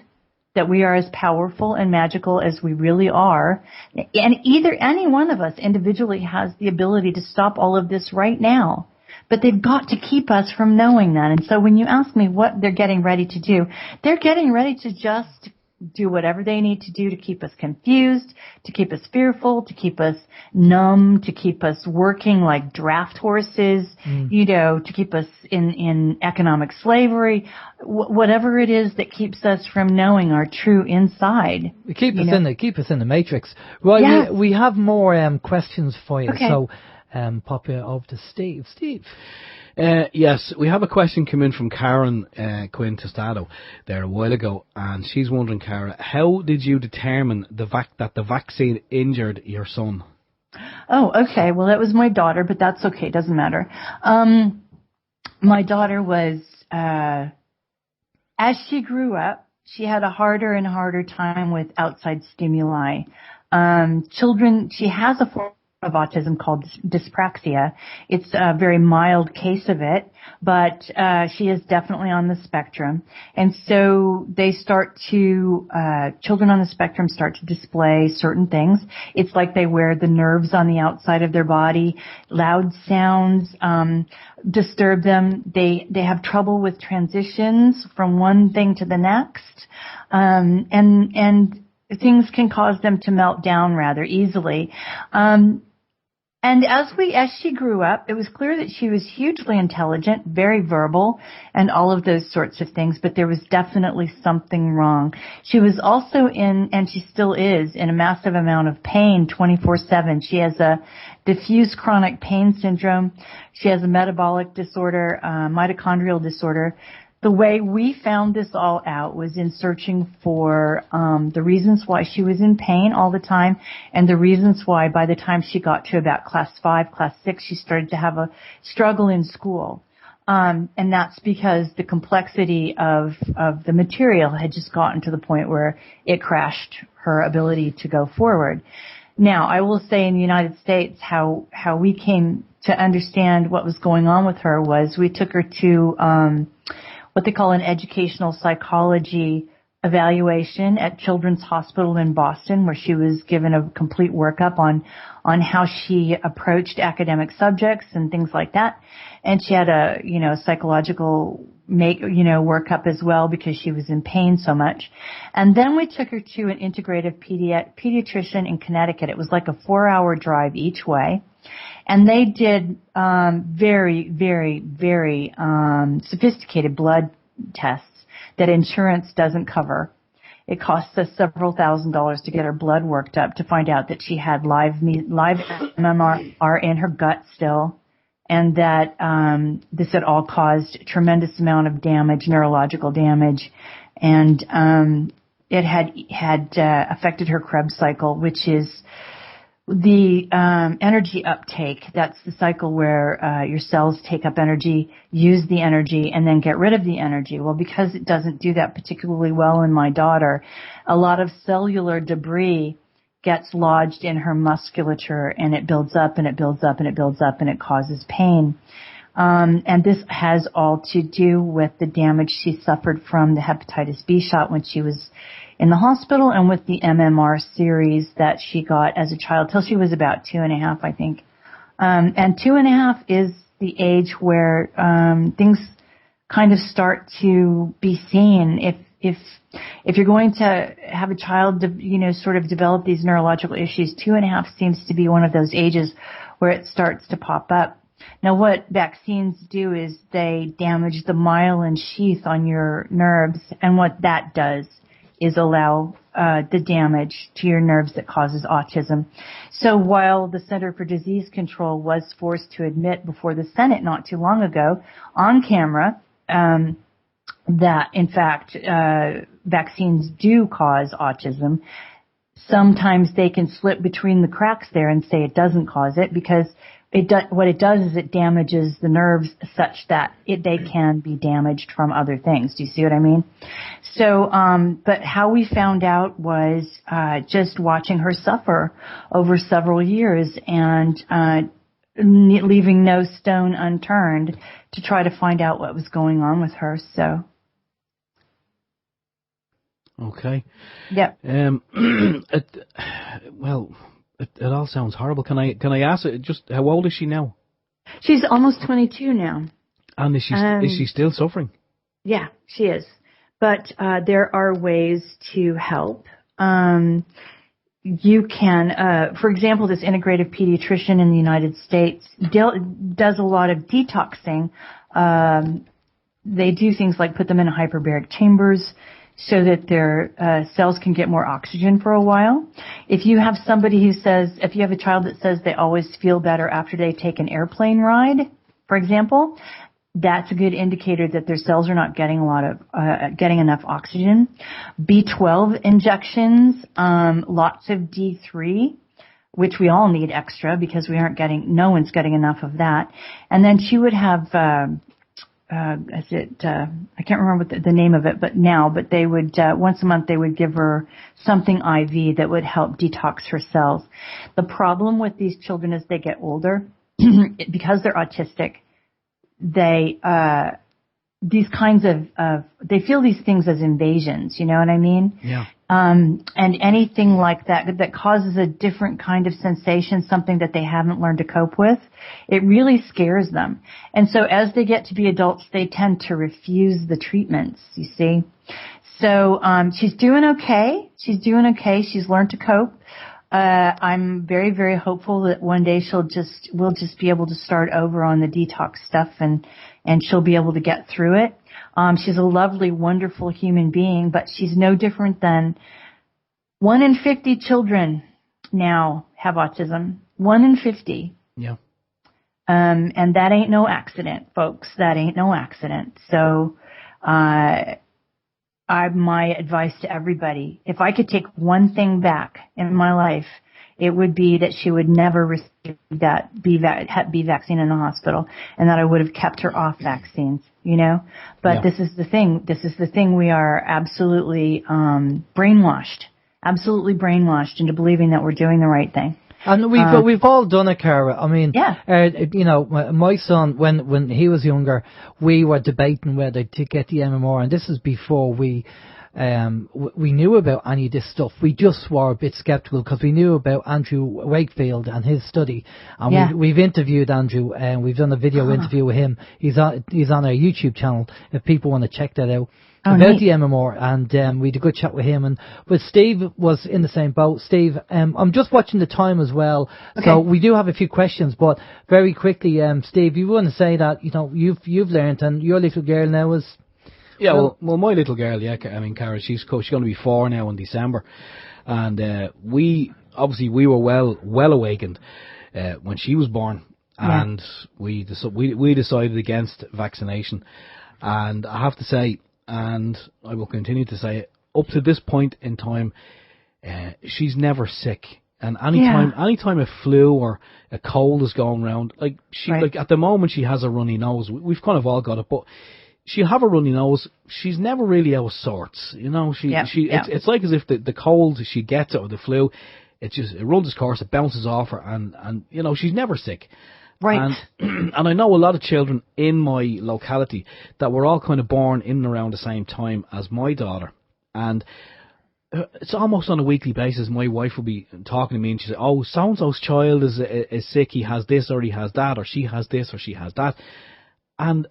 A: that we are as powerful and magical as we really are, and any one of us individually has the ability to stop all of this right now. But they've got to keep us from knowing that. And so when you ask me what they're getting ready to do, they're getting ready to just do whatever they need to do to keep us confused, to keep us fearful, to keep us numb, to keep us working like draft horses, to keep us in economic slavery, whatever it is that keeps us from knowing our true inside.
B: Keep us in the matrix. Right, yes. we have more questions for you. Okay. So pop you over to Steve. Steve.
C: Yes, we have a question come in from Karen Quinn Tostado there a while ago, and she's wondering, Cara, how did you determine that the vaccine injured your son?
A: Oh, okay. Well, that was my daughter, but that's okay. It doesn't matter. My daughter was, as she grew up, she had a harder and harder time with outside stimuli. She has a form of autism called dyspraxia. It's a very mild case of it, but she is definitely on the spectrum. And so children on the spectrum start to display certain things. It's like they wear the nerves on the outside of their body. Loud sounds disturb them. They have trouble with transitions from one thing to the next. And things can cause them to melt down rather easily. And as she grew up, it was clear that she was hugely intelligent, very verbal, and all of those sorts of things, but there was definitely something wrong. She was also and she still is, in a massive amount of pain 24/7. She has a diffuse chronic pain syndrome. She has a metabolic disorder, mitochondrial disorder. The way we found this all out was in searching for the reasons why she was in pain all the time, and the reasons why by the time she got to about class 5, class 6, she started to have a struggle in school. And that's because the complexity of the material had just gotten to the point where it crashed her ability to go forward. Now, I will say in the United States how we came to understand what was going on with her was we took her to what they call an educational psychology evaluation at Children's Hospital in Boston, where she was given a complete workup on how she approached academic subjects and things like that. And she had a, psychological workup as well because she was in pain so much. And then we took her to an integrative pediatrician in Connecticut. It was like a 4-hour drive each way. And they did very, very, very sophisticated blood tests that insurance doesn't cover. It costs us several $1,000s to get her blood worked up to find out that she had live MMR in her gut still, and that this had all caused a tremendous amount of damage, neurological damage, and it had affected her Krebs cycle, which is the energy uptake. That's the cycle where your cells take up energy, use the energy, and then get rid of the energy. Well, because it doesn't do that particularly well in my daughter, a lot of cellular debris gets lodged in her musculature, and it builds up and it builds up and it builds up, and it causes pain. And this has all to do with the damage she suffered from the hepatitis B shot when she was in the hospital, and with the MMR series that she got as a child till she was about 2.5, I think. And 2.5 is the age where things kind of start to be seen. If you're going to have a child, sort of develop these neurological issues, 2.5 seems to be one of those ages where it starts to pop up. Now, what vaccines do is they damage the myelin sheath on your nerves, and what that does is allow the damage to your nerves that causes autism. So while the Center for Disease Control was forced to admit before the Senate not too long ago on camera that, in fact, vaccines do cause autism, sometimes they can slip between the cracks there and say it doesn't cause it, because what it does is it damages the nerves such that they can be damaged from other things. Do you see what I mean? So, but how we found out was just watching her suffer over several years and leaving no stone unturned to try to find out what was going on with her. So.
C: Okay.
A: Yep.
C: It all sounds horrible. Can I ask just how old is she now?
A: She's almost 22 now.
C: And is she still suffering?
A: Yeah, she is. But there are ways to help. You can, for example, this integrative pediatrician in the United States does a lot of detoxing. They do things like put them in hyperbaric chambers so that their cells can get more oxygen for a while. If you have if you have a child that says they always feel better after they take an airplane ride, for example, that's a good indicator that their cells are not getting getting enough oxygen. B12 injections, lots of D3, which we all need extra because no one's getting enough of that. And then she would have, I can't remember the name of it, but they would, once a month they would give her something IV that would help detox her cells. The problem with these children as they get older, because they're autistic, they feel these things as invasions, you know what I mean?
C: Yeah.
A: And anything like that causes a different kind of sensation, something that they haven't learned to cope with, it really scares them. And so as they get to be adults, they tend to refuse the treatments, you see. So, she's doing okay. She's learned to cope. I'm very, very hopeful that one day we'll just be able to start over on the detox stuff and she'll be able to get through it. She's a lovely, wonderful human being, but she's no different than 1 in 50 children now have autism. 1 in 50.
C: Yeah.
A: And that ain't no accident, folks. That ain't no accident. So, my advice to everybody, if I could take one thing back in my life, it would be that she would never receive that B vaccine in the hospital, and that I would have kept her off vaccines, you know? But
C: Yeah.
A: This is the thing. We are absolutely brainwashed into believing that we're doing the right thing.
B: And we've all done it, Cara. I mean, you know, my son, when he was younger, we were debating whether to get the MMR, and this is before we knew about any of this stuff. We just were a bit skeptical because we knew about Andrew Wakefield and his study, and we've interviewed Andrew, and we've done a video interview with him. He's on our YouTube channel if people want to check that out. About the MMR, and we had a good chat with him. But Steve was in the same boat. Steve, I'm just watching the time as well, so we do have a few questions. But very quickly, Steve, you want to say that, you know, you've learned, and your little girl now is.
C: Yeah, well, my little girl, I mean, Cara, she's going to be 4 now in December, and we were well awakened when she was born, and we decided against vaccination, and I have to say, and I will continue to say it, up to this point in time, she's never sick. And anytime a flu or a cold is going around, like like at the moment she has a runny nose. We've kind of all got it, but she'll have a runny nose. She's never really out of sorts, you know. It's like as if the cold she gets or the flu, it runs its course, it bounces off her, and you know, she's never sick. Right. And I know a lot of children in my locality that were all kind of born in and around the same time as my daughter. And it's almost on a weekly basis, my wife will be talking to me and she says, oh, so-and-so's child is sick, he has this or he has that, or she has this or she has that. And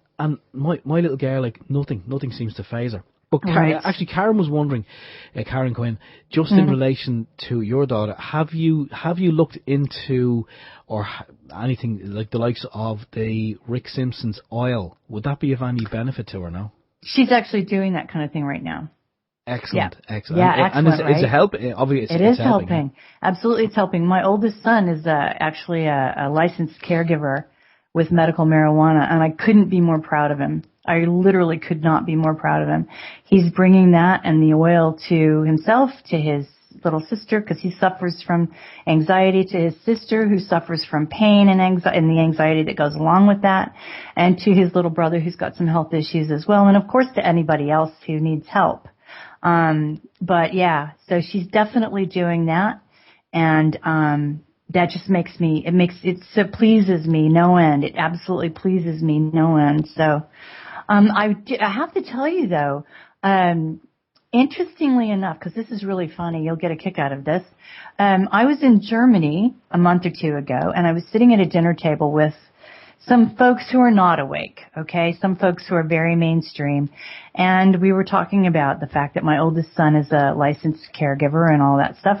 C: my little girl, like, nothing seems to faze her. But actually, Karen was wondering, Karen Quinn, just in relation to your daughter, have you looked into or anything like the likes of the Rick Simpson's oil? Would that be of any benefit to her now?
A: She's actually doing that kind of thing right now.
C: Excellent, excellent.
A: Yeah, excellent,
C: and is it helping? Obviously,
A: it is helping. Absolutely, it's helping. My oldest son is actually a licensed caregiver with medical marijuana, and I couldn't be more proud of him. I literally could not be more proud of him. He's bringing that and the oil to himself, to his little sister, because he suffers from anxiety, to his sister who suffers from pain and the anxiety that goes along with that, and to his little brother who's got some health issues as well, and of course to anybody else who needs help. But yeah, so she's definitely doing that, and that just it pleases me no end. It absolutely pleases me no end. So, I have to tell you though, interestingly enough, because this is really funny, you'll get a kick out of this. I was in Germany a month or two ago, and I was sitting at a dinner table with some folks who are not awake, okay? Some folks who are very mainstream. And we were talking about the fact that my oldest son is a licensed caregiver and all that stuff.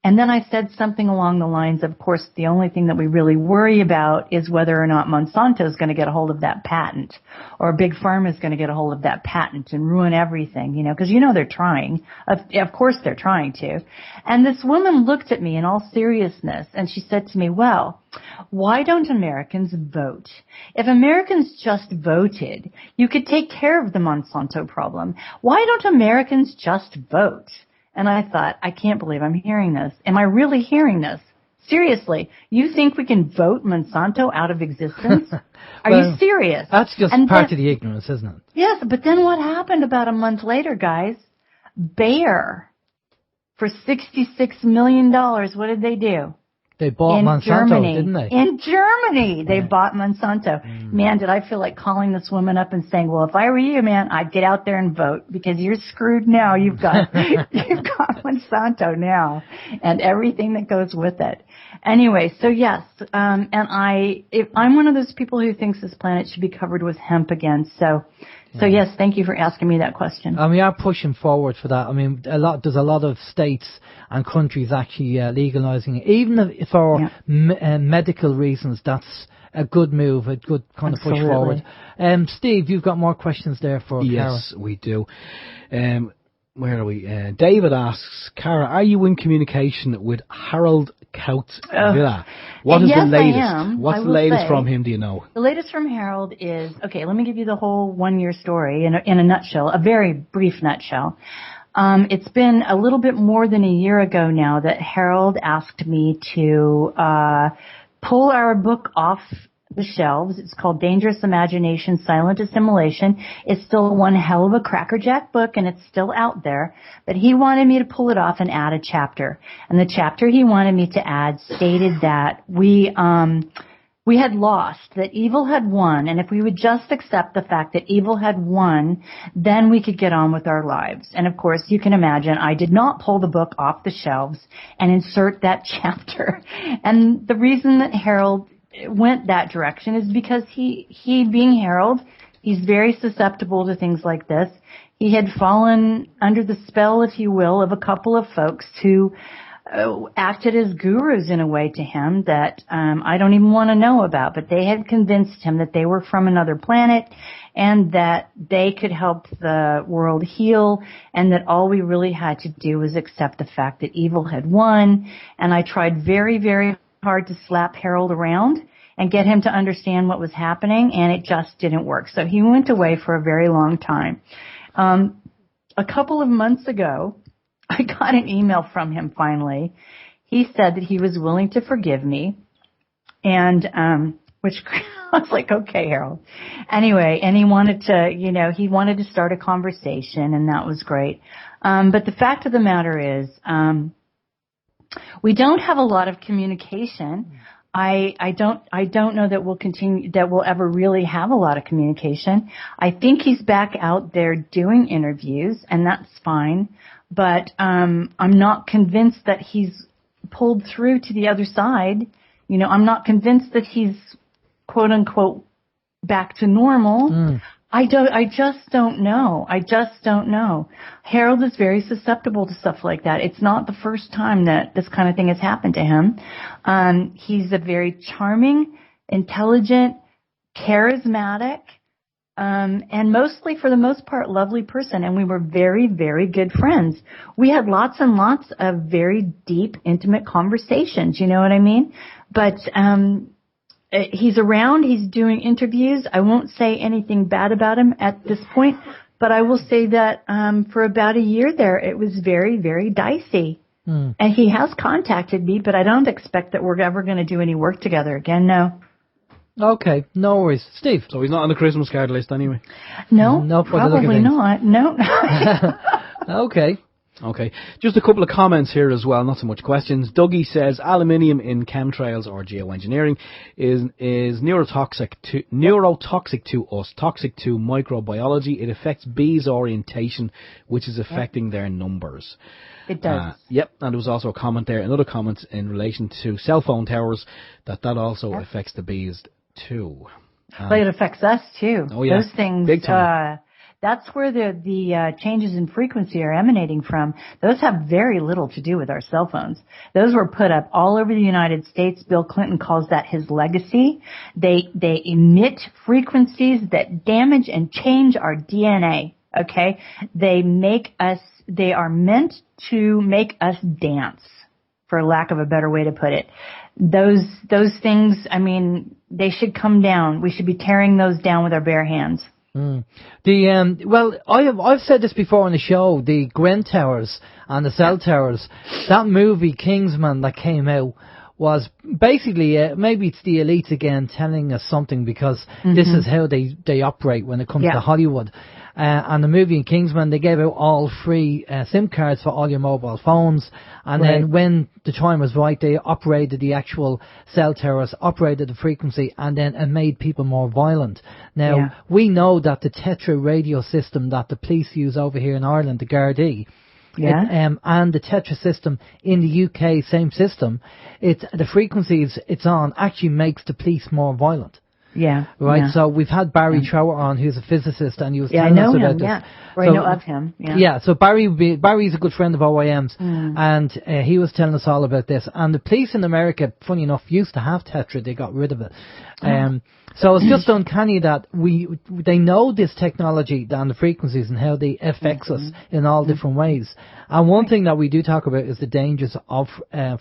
A: And then I said something along the lines of course, the only thing that we really worry about is whether or not Monsanto is going to get a hold of that patent, or Big Pharma is going to get a hold of that patent and ruin everything, you know, because you know they're trying. Of course they're trying to. And this woman looked at me in all seriousness, and she said to me, well, why don't Americans vote? If Americans just voted, you could take care of the Monsanto problem. Why don't Americans just vote? And I thought, I can't believe I'm hearing this. Am I really hearing this? Seriously, you think we can vote Monsanto out of existence? Are you serious?
B: That's just part of the ignorance, isn't it?
A: Yes, but then what happened about a month later, guys? Bayer, for $66 million, what did they do?
B: They bought Monsanto, didn't they?
A: In Germany, they bought Monsanto. Man, did I feel like calling this woman up and saying, well, if I were you, man, I'd get out there and vote, because you're screwed now. You've got Monsanto now and everything that goes with it. Anyway, so yes, and I'm one of those people who thinks this planet should be covered with hemp again. So yes, thank you for asking me that question.
B: And we are pushing forward for that. I mean, there's a lot of states and countries actually legalizing it, even if for medical reasons. That's a good move, a good kind of push forward. Steve, you've got more questions there for Cara.
C: Yes, we do. Where are we? David asks, Cara, are you in communication with Harold Kautzvilla? What is the latest?
A: I am.
C: What's the latest from him, do you know?
A: The latest from Harold is, okay, let me give you the whole 1 year story in a nutshell, a very brief nutshell. It's been a little bit more than a year ago now that Harold asked me to pull our book off the shelves. It's called Dangerous Imagination, Silent Assimilation. It's still one hell of a crackerjack book, and it's still out there. But he wanted me to pull it off and add a chapter. And the chapter he wanted me to add stated that we had lost, that evil had won, and if we would just accept the fact that evil had won, then we could get on with our lives. And of course, you can imagine, I did not pull the book off the shelves and insert that chapter. And the reason that Harold went that direction is because he being Harold, he's very susceptible to things like this. He had fallen under the spell, if you will, of a couple of folks who acted as gurus in a way to him that I don't even want to know about, but they had convinced him that they were from another planet and that they could help the world heal, and that all we really had to do was accept the fact that evil had won. And I tried very, very hard to slap Harold around and get him to understand what was happening, and it just didn't work. So he went away for a very long time. A couple of months ago, I got an email from him finally. He said that he was willing to forgive me, and which I was like, okay, Harold. Anyway, and he wanted to start a conversation, and that was great. But the fact of the matter is, we don't have a lot of communication. I don't know that we'll ever really have a lot of communication. I think he's back out there doing interviews, and that's fine. But I'm not convinced that he's pulled through to the other side. You know, I'm not convinced that he's quote unquote back to normal. I just don't know. Harold is very susceptible to stuff like that. It's not the first time that this kind of thing has happened to him. He's a very charming, intelligent, charismatic, and mostly, for the most part, lovely person. And we were very, very good friends. We had lots and lots of very deep, intimate conversations. You know what I mean? But he's around. He's doing interviews. I won't say anything bad about him at this point, but I will say that for about a year there, it was very, very dicey. And he has contacted me, but I don't expect that we're ever going to do any work together again. No.
C: Okay, no worries. Steve? So he's not on the Christmas card list anyway?
A: No, probably not. No.
C: Okay. Just a couple of comments here as well, not so much questions. Dougie says aluminium in chemtrails or geoengineering is neurotoxic to us, toxic to microbiology. It affects bees' orientation, which is affecting their numbers.
A: It does.
C: Yep, and there was also a comment there, another comment in relation to cell phone towers, that also affects the bees too.
A: But it affects us too.
C: Oh yeah,
A: those things.
C: Big time.
A: That's where the changes in frequency are emanating from. Those have very little to do with our cell phones. Those were put up all over the United States. Bill Clinton calls that his legacy. They emit frequencies that damage and change our DNA. Okay? They are meant to make us dance, for lack of a better way to put it. Those things, I mean, they should come down. We should be tearing those down with our bare hands.
B: Well, I've said this before on the show, the Gwen Towers and the cell towers, that movie Kingsman that came out was basically, maybe it's the elites again telling us something, because this is how they operate when it comes to Hollywood. And the movie in Kingsman, they gave out all free SIM cards for all your mobile phones. And then when the time was right, they operated the actual cell towers, operated the frequency, and then it made people more violent. Now, we know that the Tetra radio system that the police use over here in Ireland, the Gardaí, and the Tetra system in the UK, same system, the frequencies it's on actually makes the police more violent.
A: Yeah.
B: Right.
A: Yeah.
B: So we've had Barry Trower on, who's a physicist, and he was telling us about this.
A: I know of him. Yeah.
B: So Barry's a good friend of OYM's, and he was telling us all about this. And the police in America, funny enough, used to have Tetra. They got rid of it. So it's just uncanny that they know this technology and the frequencies and how they affects us in all different ways. And one thing that we do talk about is the dangers of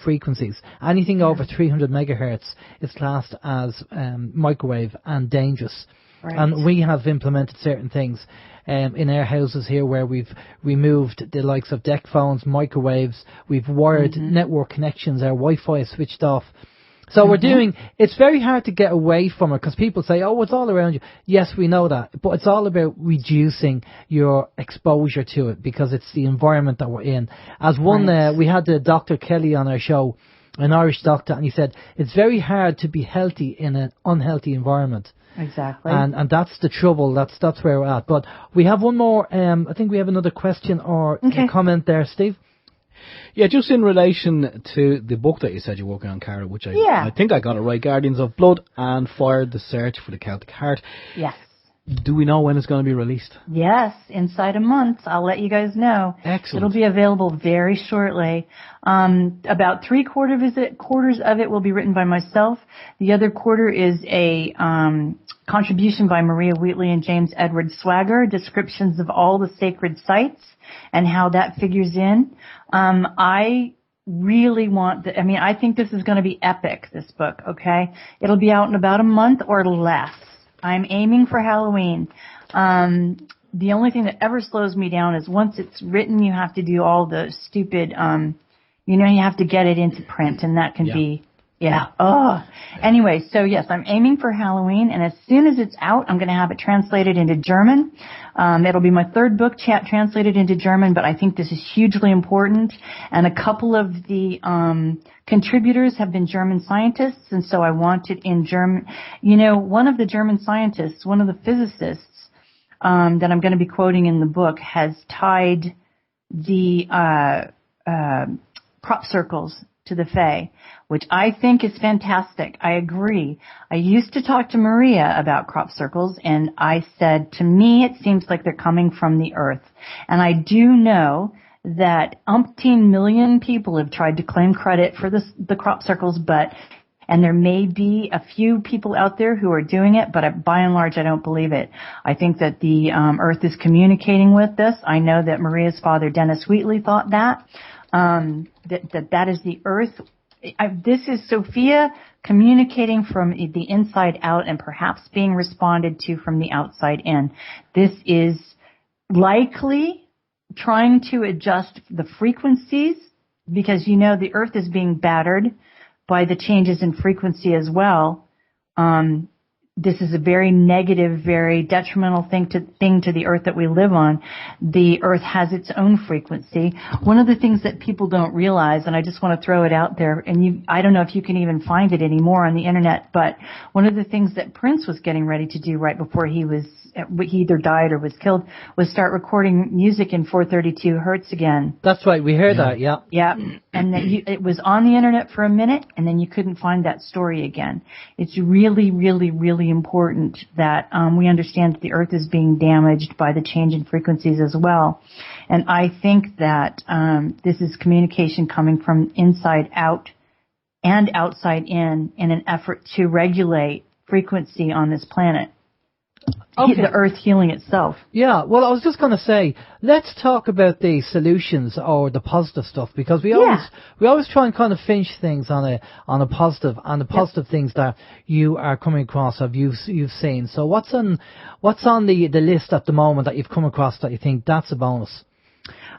B: frequencies. Anything over 300 megahertz is classed as microwave and dangerous.
A: Right.
B: And we have implemented certain things in our houses here where we've removed the likes of deck phones, microwaves, we've wired network connections, our Wi-Fi is switched off. So we're doing, it's very hard to get away from it because people say, oh, it's all around you. Yes, we know that, but it's all about reducing your exposure to it because it's the environment that we're in. As one, we had Dr. Kelly on our show, an Irish doctor, and he said, it's very hard to be healthy in an unhealthy environment.
A: Exactly.
B: And that's the trouble. That's where we're at. But we have one more, I think we have another question or a comment there, Steve.
C: Yeah, just in relation to the book that you said you're working on, Cara, which I think I got it right, Guardians of Blood and Fire, The Search for the Celtic Heart.
A: Yes.
C: Do we know when it's going to be released?
A: Yes, inside a month. I'll let you guys know.
C: Excellent.
A: It'll be available very shortly. About quarters of it will be written by myself. The other quarter is a contribution by Maria Wheatley and James Edward Swagger, descriptions of all the sacred sites and how that figures in. I really I think this is going to be epic, this book, okay? It'll be out in about a month or less. I'm aiming for Halloween. The only thing that ever slows me down is once it's written, you have to do all the stupid, you have to get it into print, and that can be, Anyway, so yes, I'm aiming for Halloween, and as soon as it's out, I'm going to have it translated into German. It'll be my third book translated into German, but I think this is hugely important. And a couple of the contributors have been German scientists, and so I want it in German. One of the German scientists, one of the physicists that I'm going to be quoting in the book, has tied the crop circles to the Fae, which I think is fantastic. I agree. I used to talk to Maria about crop circles, and I said, to me, it seems like they're coming from the earth. And I do know that umpteen million people have tried to claim credit for the crop circles, and there may be a few people out there who are doing it, but by and large, I don't believe it. I think that the earth is communicating with this. I know that Maria's father, Dennis Wheatley, thought that. That is the earth. This is Sophia communicating from the inside out and perhaps being responded to from the outside in. This is likely trying to adjust the frequencies because, the earth is being battered by the changes in frequency as well. This is a very negative, very detrimental thing to the earth that we live on. The earth has its own frequency. One of the things that people don't realize, and I just want to throw it out there, and I don't know if you can even find it anymore on the internet, but one of the things that Prince was getting ready to do right before he either died or was killed was start recording music in 432 hertz again.
B: That's right. We heard that. Yeah.
A: Yeah. And then it was on the internet for a minute, and then you couldn't find that story again. It's really, really, really important that we understand that the earth is being damaged by the change in frequencies as well. And I think that this is communication coming from inside out and outside in an effort to regulate frequency on this planet. Okay. The earth healing itself.
B: Yeah, well, I was just going to say, let's talk about the solutions or the positive stuff, because we always try and kind of finish things on a positive, and the positive things that you are coming across you've seen. So what's on the list at the moment that you've come across that you think that's a bonus?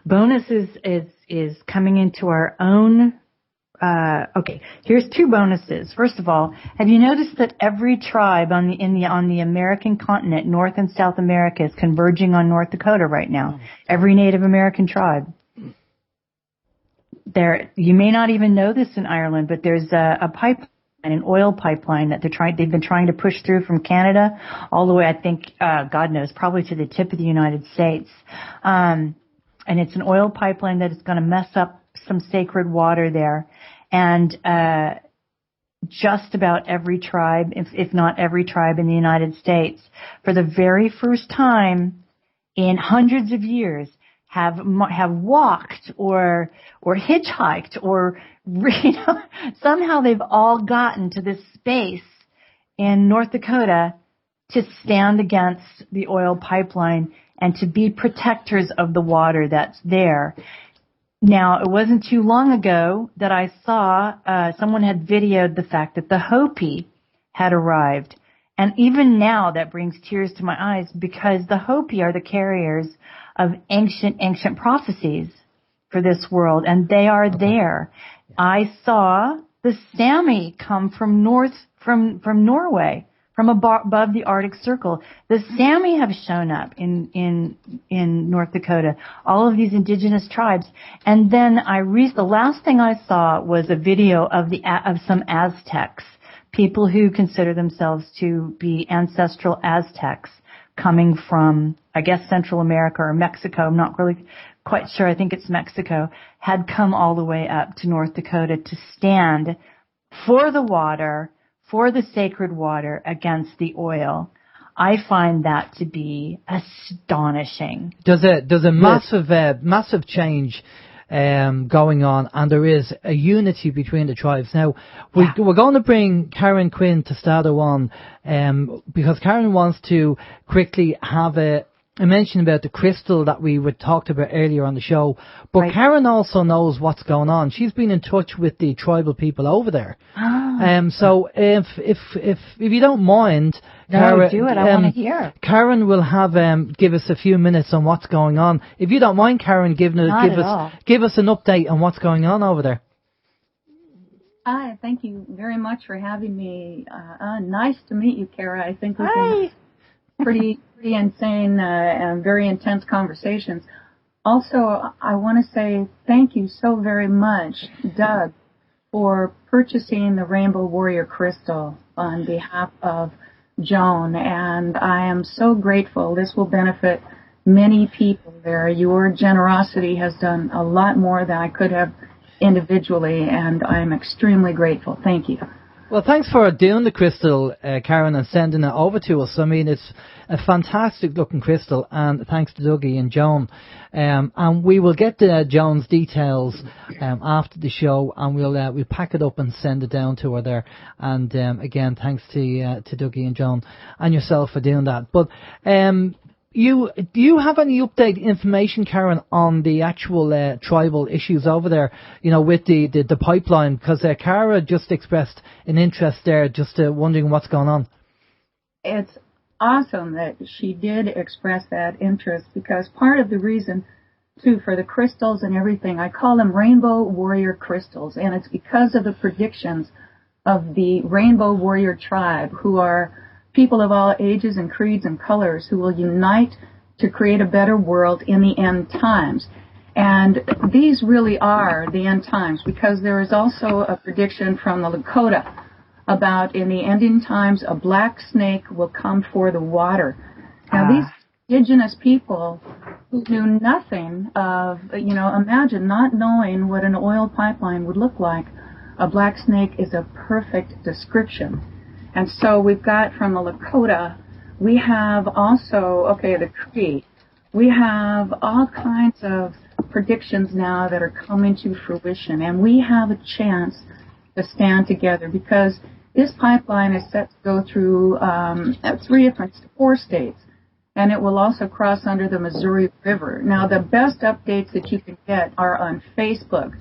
B: Bonus
A: is coming into our own. Okay, here's two bonuses. First of all, have you noticed that every tribe on the American continent, North and South America, is converging on North Dakota right now? Every Native American tribe. You may not even know this in Ireland, but there's a pipeline, an oil pipeline that they've been trying to push through from Canada all the way, I think, God knows, probably to the tip of the United States. And it's an oil pipeline that is going to mess up some sacred water there. And just about every tribe, if not every tribe in the United States, for the very first time in hundreds of years, have walked or hitchhiked or somehow they've all gotten to this space in North Dakota to stand against the oil pipeline and to be protectors of the water that's there. Now, it wasn't too long ago that I saw someone had videoed the fact that the Hopi had arrived. And even now that brings tears to my eyes, because the Hopi are the carriers of ancient prophecies for this world, and they are there. I saw The Sami come from Norway, from above the Arctic Circle. The Sami have shown up in North Dakota, all of these indigenous tribes. And then the last thing I saw was a video of some Aztecs, people who consider themselves to be ancestral Aztecs coming from, I guess, Central America or Mexico. I'm not really quite sure. I think it's Mexico, had come all the way up to North Dakota to stand for the water, for the sacred water against the oil. I find that to be astonishing.
B: There's a massive change going on, and there is a unity between the tribes. Now, we're going to bring Karen Quinn to Stato on, because Karen wants to quickly have a mention about the crystal that we talked about earlier on the show. But right. Karen also knows what's going on. She's been in touch with the tribal people over there. So if you don't mind, Cara,
A: do it. I want to hear.
B: Karen will give us a few minutes on what's going on. If you don't mind, Karen, give us an update on what's going on over there.
E: Hi, thank you very much for having me. Nice to meet you, Cara. I think we've been pretty insane and very intense conversations. Also, I want to say thank you so very much, Doug, for purchasing the Rainbow Warrior Crystal on behalf of Joan, and I am so grateful. This will benefit many people there. Your generosity has done a lot more than I could have individually, and I'm extremely grateful. Thank you.
B: Well, thanks for doing the crystal, Karen, and sending it over to us. I mean, it's a fantastic looking crystal, and thanks to Dougie and Joan. And we will get Joan's details after the show, and we'll pack it up and send it down to her there. And again, thanks to Dougie and Joan and yourself for doing that. But do you have any update information, Karen, on the actual tribal issues over there, with the pipeline? Because Cara just expressed an interest there, just wondering what's going on.
E: It's awesome that she did express that interest, because part of the reason, too, for the crystals and everything, I call them Rainbow Warrior Crystals, and it's because of the predictions of the Rainbow Warrior tribe, who are people of all ages and creeds and colors who will unite to create a better world in the end times. And these really are the end times, because there is also a prediction from the Lakota about, in the ending times, a black snake will come for the water. Now, these indigenous people who knew nothing of, imagine not knowing what an oil pipeline would look like. A black snake is a perfect description. And so we've got from the Lakota, we have also, the Cree, we have all kinds of predictions now that are coming to fruition. And we have a chance to stand together, because this pipeline is set to go through 4 states. And it will also cross under the Missouri River. Now, the best updates that you can get are on Facebook.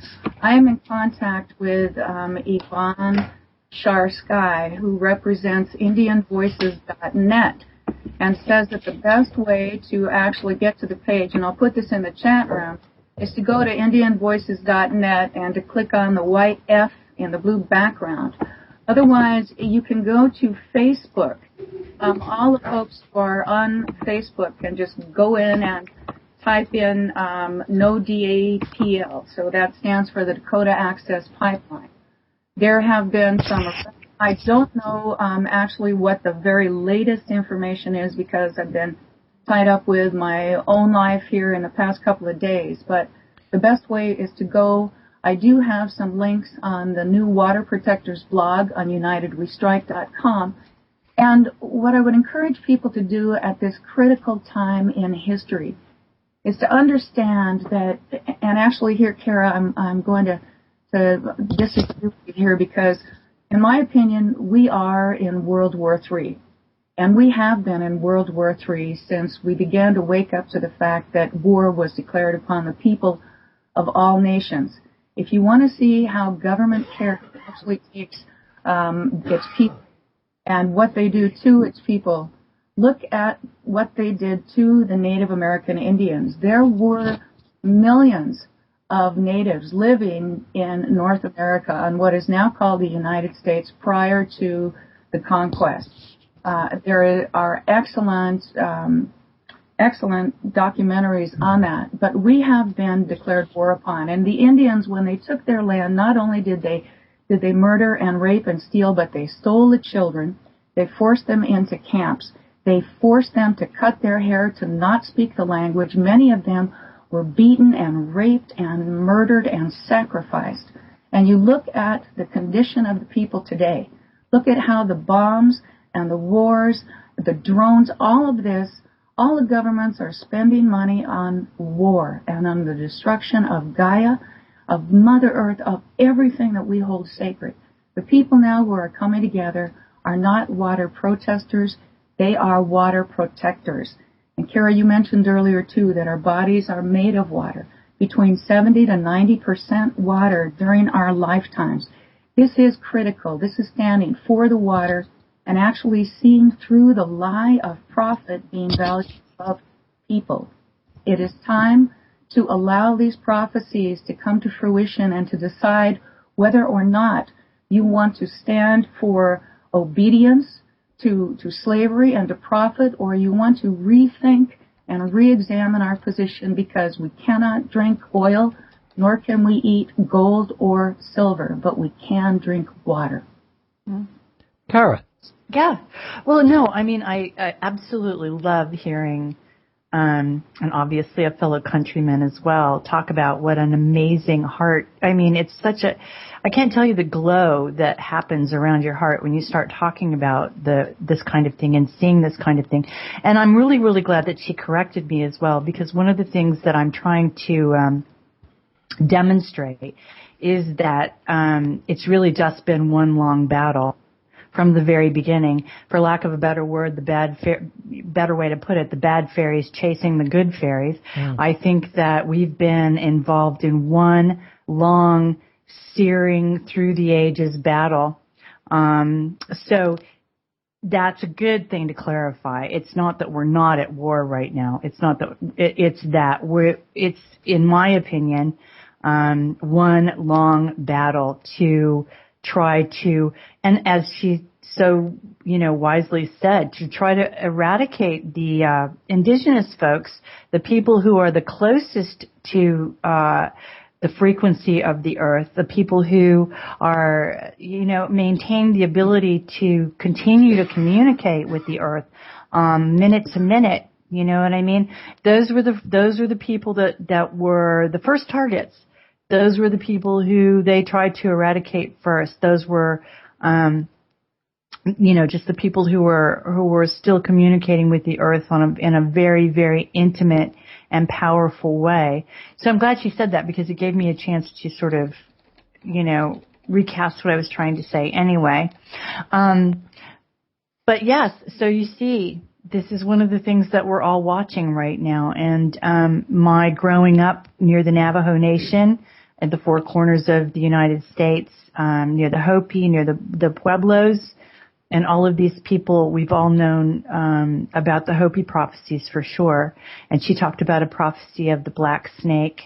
E: I am in contact with Yvonne Shar Sky, who represents IndianVoices.net, and says that the best way to actually get to the page, and I'll put this in the chat room, is to go to IndianVoices.net and to click on the white F in the blue background. Otherwise, you can go to Facebook. All the folks who are on Facebook can just go in and type in no DAPL, so that stands for the Dakota Access Pipeline. There have been some, I don't know actually what the very latest information is, because I've been tied up with my own life here in the past couple of days, but the best way is to go. I do have some links on the new Water Protectors blog on UnitedWeStrike.com, and what I would encourage people to do at this critical time in history is to understand that, and actually here, Cara, I'm going to disagree with you here, because in my opinion, we are in World War III. And we have been in World War III since we began to wake up to the fact that war was declared upon the people of all nations. If you want to see how government care actually takes its people and what they do to its people, look at what they did to the Native American Indians. There were millions of natives living in North America on what is now called the United States prior to the conquest. There are excellent documentaries on that, but we have been declared war upon. And the Indians, when they took their land, not only did they murder and rape and steal, but they stole the children. They forced them into camps. They forced them to cut their hair, to not speak the language. Many of them were beaten and raped and murdered and sacrificed. And you look at the condition of the people today. Look at how the bombs and the wars, the drones, all of this, all the governments are spending money on war and on the destruction of Gaia, of Mother Earth, of everything that we hold sacred. The people now who are coming together are not water protesters, they are water protectors. And Cara, you mentioned earlier too that our bodies are made of water, between 70 to 90% water during our lifetimes. This is critical. This is standing for the water and actually seeing through the lie of profit being valued above people. It is time to allow these prophecies to come to fruition and to decide whether or not you want to stand for obedience to slavery and to profit, or you want to rethink and re-examine our position, because we cannot drink oil, nor can we eat gold or silver, but we can drink water.
C: Cara.
A: Yeah. Well, no, I mean, I absolutely love hearing, and obviously a fellow countryman as well, talk about what an amazing heart. I mean, it's such I can't tell you the glow that happens around your heart when you start talking about this kind of thing and seeing this kind of thing. And I'm really, really glad that she corrected me as well, because one of the things that I'm trying to demonstrate is that it's really just been one long battle from the very beginning. For lack of a better word, better way to put it, the bad fairies chasing the good fairies. I think that we've been involved in one long, searing through the ages battle. So that's a good thing to clarify. It's not that we're not at war right now. It's not that. It's that it's, in my opinion, one long battle to try to, and as she so, wisely said, to try to eradicate the indigenous folks, the people who are the closest to the frequency of the earth, the people who are, maintain the ability to continue to communicate with the earth, minute to minute. You know what I mean? Those were the people that were the first targets. Those were the people who they tried to eradicate first. Those were, just the people who were still communicating with the earth in a very, very intimate and powerful way. So I'm glad she said that, because it gave me a chance to sort of, recast what I was trying to say anyway. But yes, so you see, this is one of the things that we're all watching right now. And my growing up near the Navajo Nation, at the four corners of the United States, near the Hopi, near the Pueblos, and all of these people, we've all known about the Hopi prophecies for sure. And she talked about a prophecy of the black snake.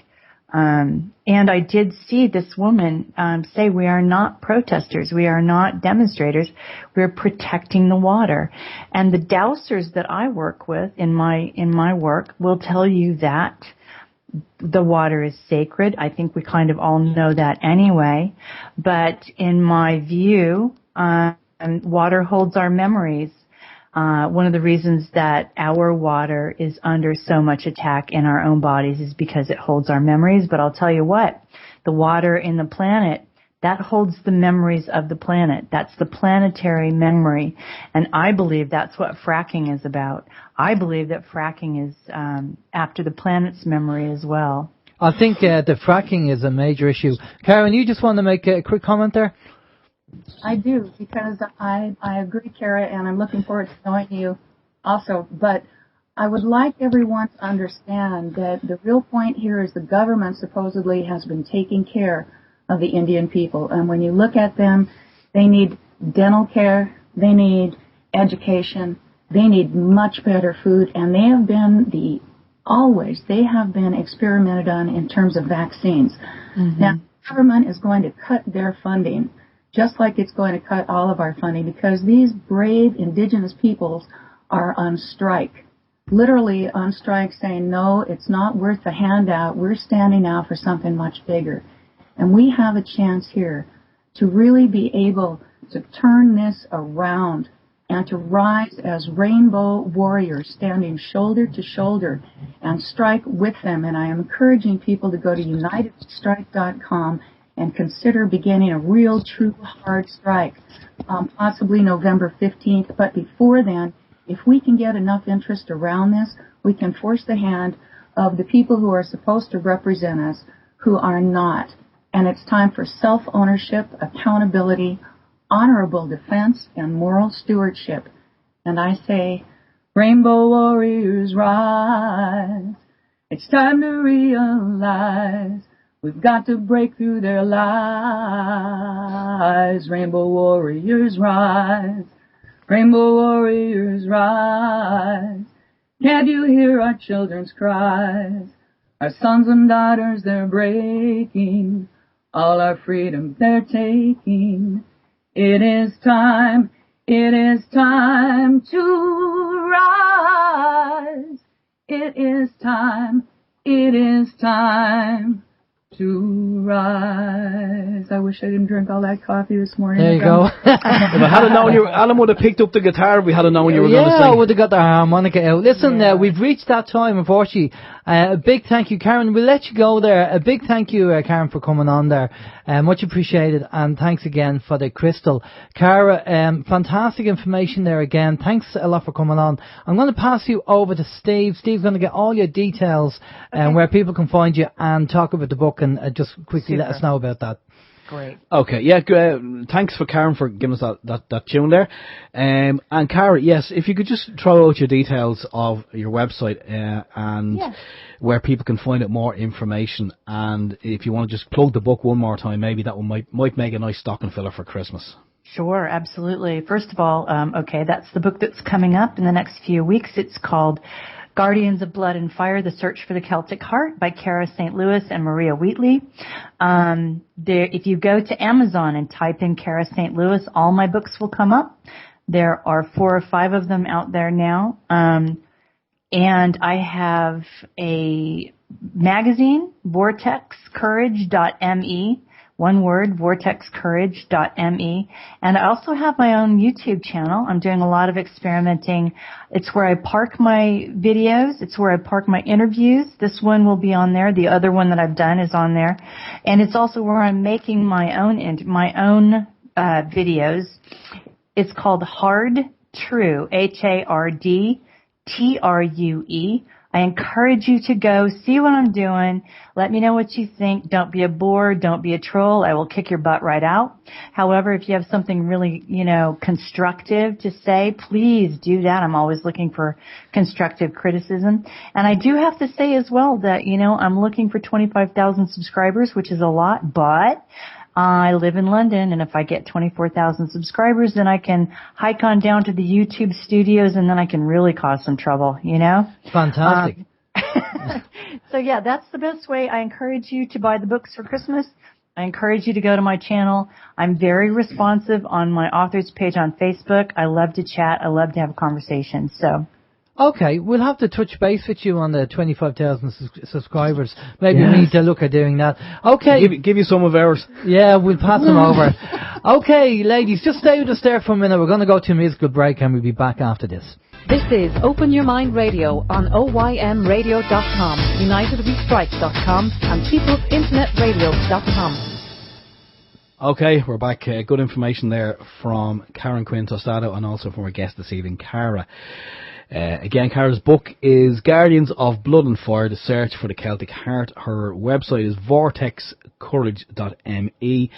A: And I did see this woman say, we are not protesters, we are not demonstrators, we're protecting the water. And the dowsers that I work with in my work will tell you that the water is sacred. I think we kind of all know that anyway. But in my view, water holds our memories. One of the reasons that our water is under so much attack in our own bodies is because it holds our memories. But I'll tell you what, the water in the planet, that holds the memories of the planet. That's the planetary memory. And I believe that's what fracking is about. I believe that fracking is after the planet's memory as well.
B: I think the fracking is a major issue. Karen, you just want to make a quick comment there?
E: I do, because I agree, Cara, and I'm looking forward to knowing you also. But I would like everyone to understand that the real point here is the government supposedly has been taking care of the Indian people. And when you look at them, they need dental care, they need education, they need much better food, and they have been the always, they have been experimented on in terms of vaccines.
A: Mm-hmm.
E: Now, the government is going to cut their funding, just like it's going to cut all of our funding, because these brave indigenous peoples are on strike. Literally on strike, saying, no, it's not worth the handout. We're standing out for something much bigger. And we have a chance here to really be able to turn this around and to rise as rainbow warriors, standing shoulder to shoulder and strike with them. And I am encouraging people to go to unitedstrike.com and consider beginning a real, true, hard strike, possibly November 15th. But before then, if we can get enough interest around this, we can force the hand of the people who are supposed to represent us who are not. And it's time for self-ownership, accountability, honorable defense, and moral stewardship. And I say, Rainbow Warriors rise. It's time to realize we've got to break through their lies. Rainbow Warriors rise. Rainbow Warriors rise. Can't you hear our children's cries? Our sons and daughters, they're breaking. All our freedom they're taking. It is time to rise. It is time to rise. I wish I didn't drink all that coffee this morning.
B: There you go.
C: If I had known Alan would have picked up the guitar if we had known you were going to sing.
B: Yeah, I would have got the harmonica out. Listen, we've reached that time, unfortunately. A big thank you, Karen. We'll let you go there. A big thank you, Karen, for coming on there. Much appreciated. And thanks again for the crystal. Cara, fantastic information there again. Thanks a lot for coming on. I'm going to pass you over to Steve. Steve's going to get all your details where people can find you and talk about the book and just quickly let us know about that.
A: Great.
C: Okay, yeah, thanks for Karen for giving us that tune there. And Cara, yes, if you could just throw out your details of your website and where people can find out more information, and if you want to just plug the book one more time, maybe that one might make a nice stocking filler for Christmas.
A: Sure, absolutely. First of all, that's the book that's coming up in the next few weeks. It's called Guardians of Blood and Fire, The Search for the Celtic Heart by Cara St. Louis and Maria Wheatley. If you go to Amazon and type in Cara St. Louis, all my books will come up. There are 4 or 5 of them out there now. And I have a magazine, vortexcourage.me. One word, vortexcourage.me. And I also have my own YouTube channel. I'm doing a lot of experimenting. It's where I park my videos. It's where I park my interviews. This one will be on there. The other one that I've done is on there. And it's also where I'm making my own videos. It's called Hard True, HARDTRUE. I encourage you to go see what I'm doing. Let me know what you think. Don't be a bore. Don't be a troll. I will kick your butt right out. However, if you have something really, constructive to say, please do that. I'm always looking for constructive criticism. And I do have to say as well that, I'm looking for 25,000 subscribers, which is a lot, but I live in London, and if I get 24,000 subscribers, then I can hike on down to the YouTube studios, and then I can really cause some trouble,
B: Fantastic.
A: So, that's the best way. I encourage you to buy the books for Christmas. I encourage you to go to my channel. I'm very responsive on my authors page on Facebook. I love to chat. I love to have conversations. So.
B: Okay, we'll have to touch base with you on the 25,000 subscribers. Maybe we need to look at doing that. Okay.
C: Give you some of ours.
B: Yeah, we'll pass them over. Okay, ladies, just stay with us there for a minute. We're going to go to a musical break and we'll be back after this.
D: This is Open Your Mind Radio on OYMradio.com, UnitedWeStrike.com and PeoplesInternetRadio.com.
C: Okay, we're back. Good information there from Karen Quinn Tostado and also from our guest this evening, Cara. Again, Cara's book is Guardians of Blood and Fire, The Search for the Celtic Heart. Her website is vortexcourage.me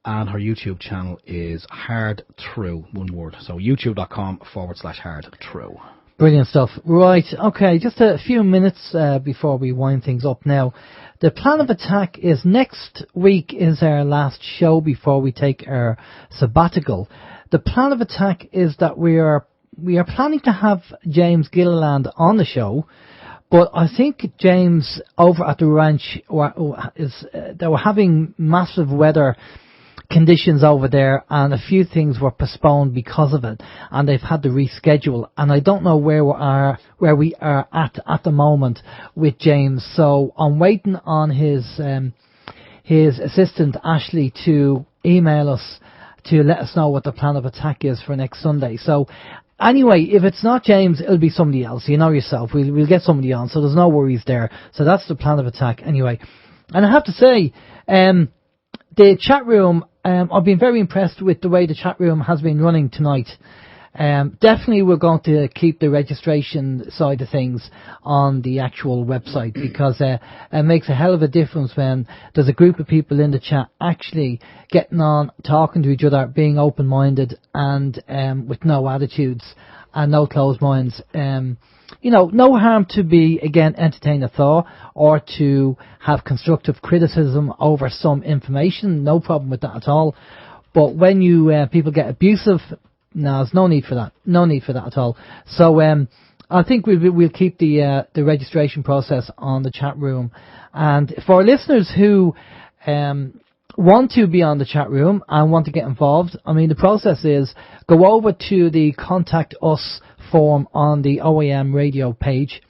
C: and her YouTube channel is Hard True, one word. So youtube.com/Hard True.
B: Brilliant stuff. Right, okay, just a few minutes before we wind things up now. The plan of attack is next week is our last show before we take our sabbatical. The plan of attack is that we are planning to have James Gilliland on the show, But I think James over at the ranch they were having massive weather conditions over there, and a few things were postponed because of it, and they've had to reschedule. And I don't know where we are at the moment with James. So I'm waiting on his assistant Ashley to email us to let us know what the plan of attack is for next Sunday. So anyway, if it's not James, it'll be somebody else. You know yourself. We'll get somebody on, so there's no worries there. So that's the plan of attack anyway. And I have to say, the chat room, I've been very impressed with the way the chat room has been running tonight. Definitely we're going to keep the registration side of things on the actual website, because it makes a hell of a difference when there's a group of people in the chat actually getting on, talking to each other, being open-minded and with no attitudes and no closed minds. No harm to be, again, entertain a thought or to have constructive criticism over some information. No problem with that at all. But when people get abusive, no, there's no need for that. No need for that at all. So I think we'll keep the registration process on the chat room. And for listeners who want to be on the chat room and want to get involved, I mean, the process is go over to the Contact Us form on the OYM radio page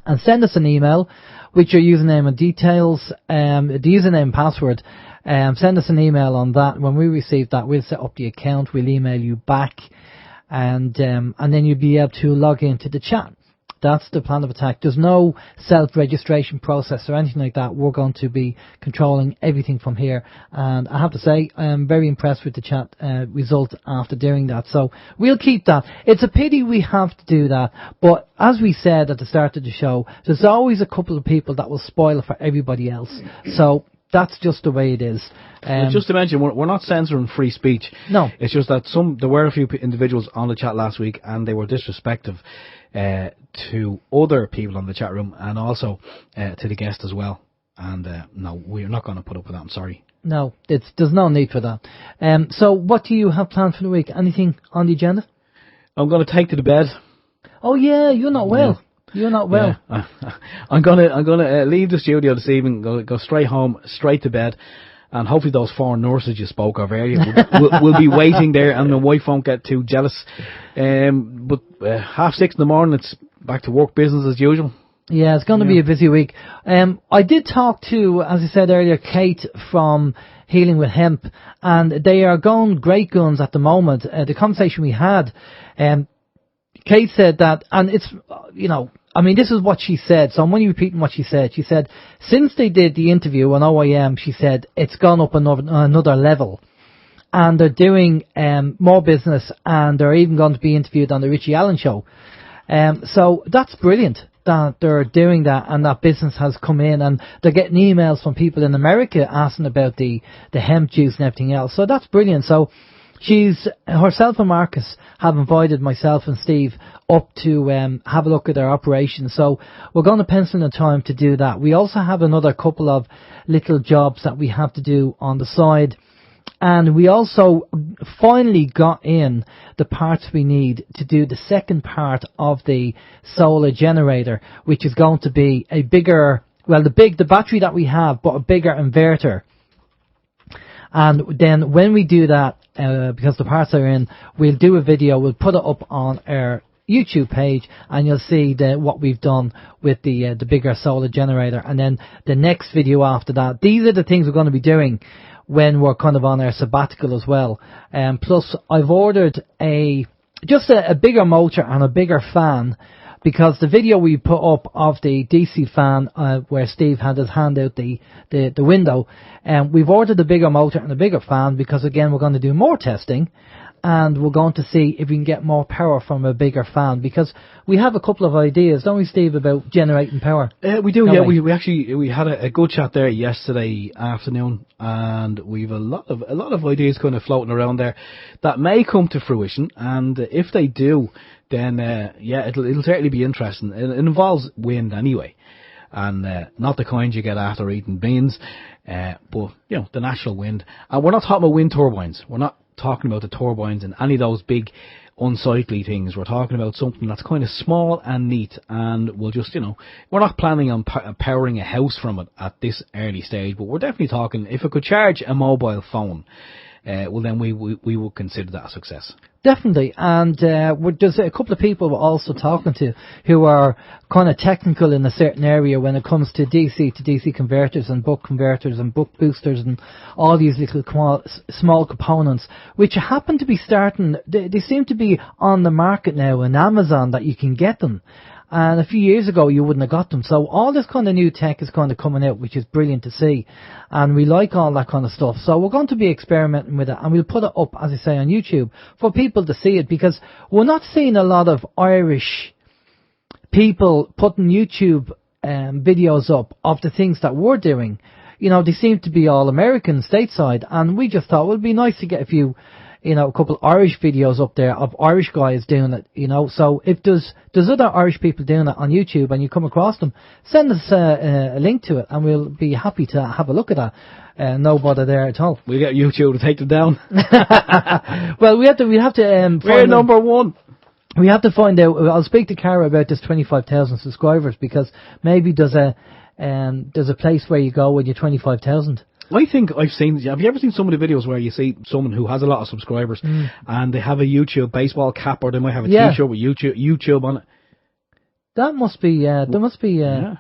B: and send us an email with your username and details, the username and password. Send us an email on that. When we receive that, we'll set up the account, we'll email you back, and then you'll be able to log into the chat. That's the plan of attack. There's no self-registration process or anything like that. We're going to be controlling everything from here. And I have to say, I'm very impressed with the chat result after doing that. So we'll keep that. It's a pity we have to do that. But as we said at the start of the show, there's always a couple of people that will spoil it for everybody else. So that's just the way it is.
C: Just to mention, we're not censoring free speech.
B: No.
C: It's just that there were a few individuals on the chat last week, and they were disrespectful to other people on the chat room, and also to the guest as well. And no, we're not going to put up with that. I'm sorry. No,
B: there's no need for that. So what do you have planned for the week? Anything on the agenda?
C: I'm going to take to the bed.
B: Oh yeah, you're not well. Yeah. You're not well.
C: Yeah. I'm gonna leave the studio this evening. Go straight home, straight to bed, and hopefully those 4 nurses you spoke of earlier will be waiting there, and my wife won't get too jealous. But 6:30 in the morning, it's back to work business as usual.
B: Yeah, it's going to be a busy week. I did talk to, as I said earlier, Kate from Healing with Hemp, and they are going great guns at the moment. The conversation we had, Kate said that, and it's, this is what she said, so I'm only repeating what she said. She said, since they did the interview on OYM, she said, it's gone up another level. And they're doing more business, and they're even going to be interviewed on the Richie Allen show. So that's brilliant that they're doing that, and that business has come in, and they're getting emails from people in America asking about the hemp juice and everything else. So that's brilliant. So herself and Marcus have invited myself and Steve up to have a look at their operation. So we're going to pencil in time to do that. We also have another couple of little jobs that we have to do on the side. And we also finally got in the parts we need to do the second part of the solar generator, which is going to be a bigger, the battery that we have, but a bigger inverter. And then when we do that, because the parts are in, we'll do a video, we'll put it up on our YouTube page, and you'll see what we've done with the bigger solar generator. And then the next video after that, these are the things we're going to be doing when we're kind of on our sabbatical as well. Plus, I've ordered a bigger motor and a bigger fan, because the video we put up of the DC fan, where Steve had his hand out the window, we've ordered a bigger motor and a bigger fan, because again, we're going to do more testing, and we're going to see if we can get more power from a bigger fan, because we have a couple of ideas, don't we, Steve, about generating power?
C: We do, yeah. We actually had a good chat there yesterday afternoon, and we've a lot of ideas kind of floating around there that may come to fruition, and if they do, then it'll certainly be interesting. It involves wind anyway, and not the kind you get after eating beans, but the natural wind. And we're not talking about wind turbines. We're not talking about the turbines and any of those big unsightly things. We're talking about something that's kind of small and neat, and we'll just, we're not planning on powering a house from it at this early stage, but we're definitely talking, if it could charge a mobile phone, well then we would consider that a success.
B: Definitely, and there's a couple of people we're also talking to who are kind of technical in a certain area when it comes to DC converters and buck converters and buck boosters and all these little small components, which happen to be starting. They seem to be on the market now in Amazon that you can get them. And a few years ago, you wouldn't have got them. So all this kind of new tech is kind of coming out, which is brilliant to see. And we like all that kind of stuff. So we're going to be experimenting with it. And we'll put it up, as I say, on YouTube for people to see it. Because we're not seeing a lot of Irish people putting YouTube videos up of the things that we're doing. They seem to be all American, stateside. And we just thought it would be nice to get a few... a couple of Irish videos up there of Irish guys doing it, So if there's other Irish people doing it on YouTube and you come across them, send us a link to it and we'll be happy to have a look at that. No bother there at all.
C: We'll get YouTube to take them down.
B: Well, we have to
C: we're number one.
B: We have to find out. I'll speak to Cara about this 25,000 subscribers, because maybe there's a place where you go when you're 25,000.
C: I think I've seen... Have you ever seen some of the videos where you see someone who has a lot of subscribers and they have a YouTube baseball cap, or they might have a T-shirt with YouTube on it?
B: That must be... there must be...
C: I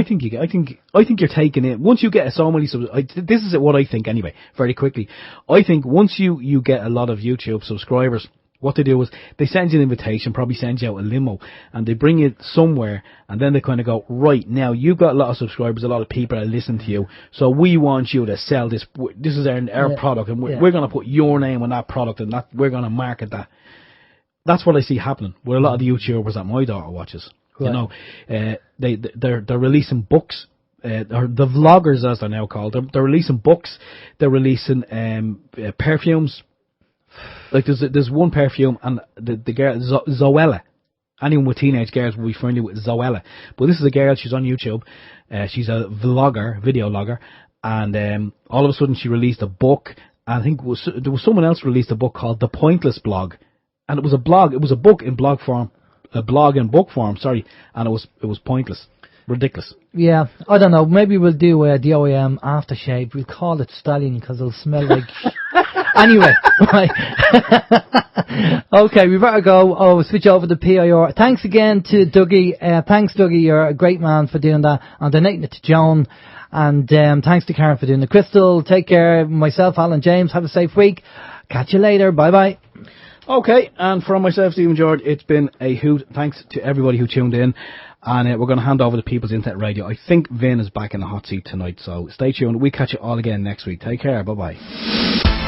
C: think you're taking it. Once you get so many... This is what I think anyway, very quickly. I think once you get a lot of YouTube subscribers... What they do is they send you an invitation, probably send you out a limo, and they bring you somewhere, and then they kind of go, right, now you've got a lot of subscribers, a lot of people that listen to you, so we want you to sell this. This is our product, and we're going to put your name on that product, and we're going to market that. That's what I see happening with a lot of the YouTubers that my daughter watches. Right. They're releasing books. Or the vloggers, as they're now called, they're releasing books, they're releasing perfumes. Like there's one perfume, and the girl Zoella. Anyone with teenage girls will be familiar with Zoella. But this is a girl. She's on YouTube. She's a video logger, and all of a sudden she released a book. I think there was someone else released a book called The Pointless Blog, and it was a blog. It was a book in blog form, a blog in book form. Sorry, and it was pointless. Ridiculous. Yeah,
B: I don't know. Maybe we'll do the OYM aftershave. We'll call it Stallion because it'll smell like... Anyway, right. Okay, we better go. We'll switch over to PIR. Thanks again to Dougie. Thanks, Dougie. You're a great man for doing that. I'm donating it to Joan. And thanks to Karen for doing the crystal. Take care. Myself, Alan James. Have a safe week. Catch you later. Bye-bye.
C: Okay, and from myself, Stephen George, it's been a hoot. Thanks to everybody who tuned in. And we're going to hand over to People's Internet Radio. I think Vin is back in the hot seat tonight, so stay tuned. We'll catch you all again next week. Take care. Bye-bye.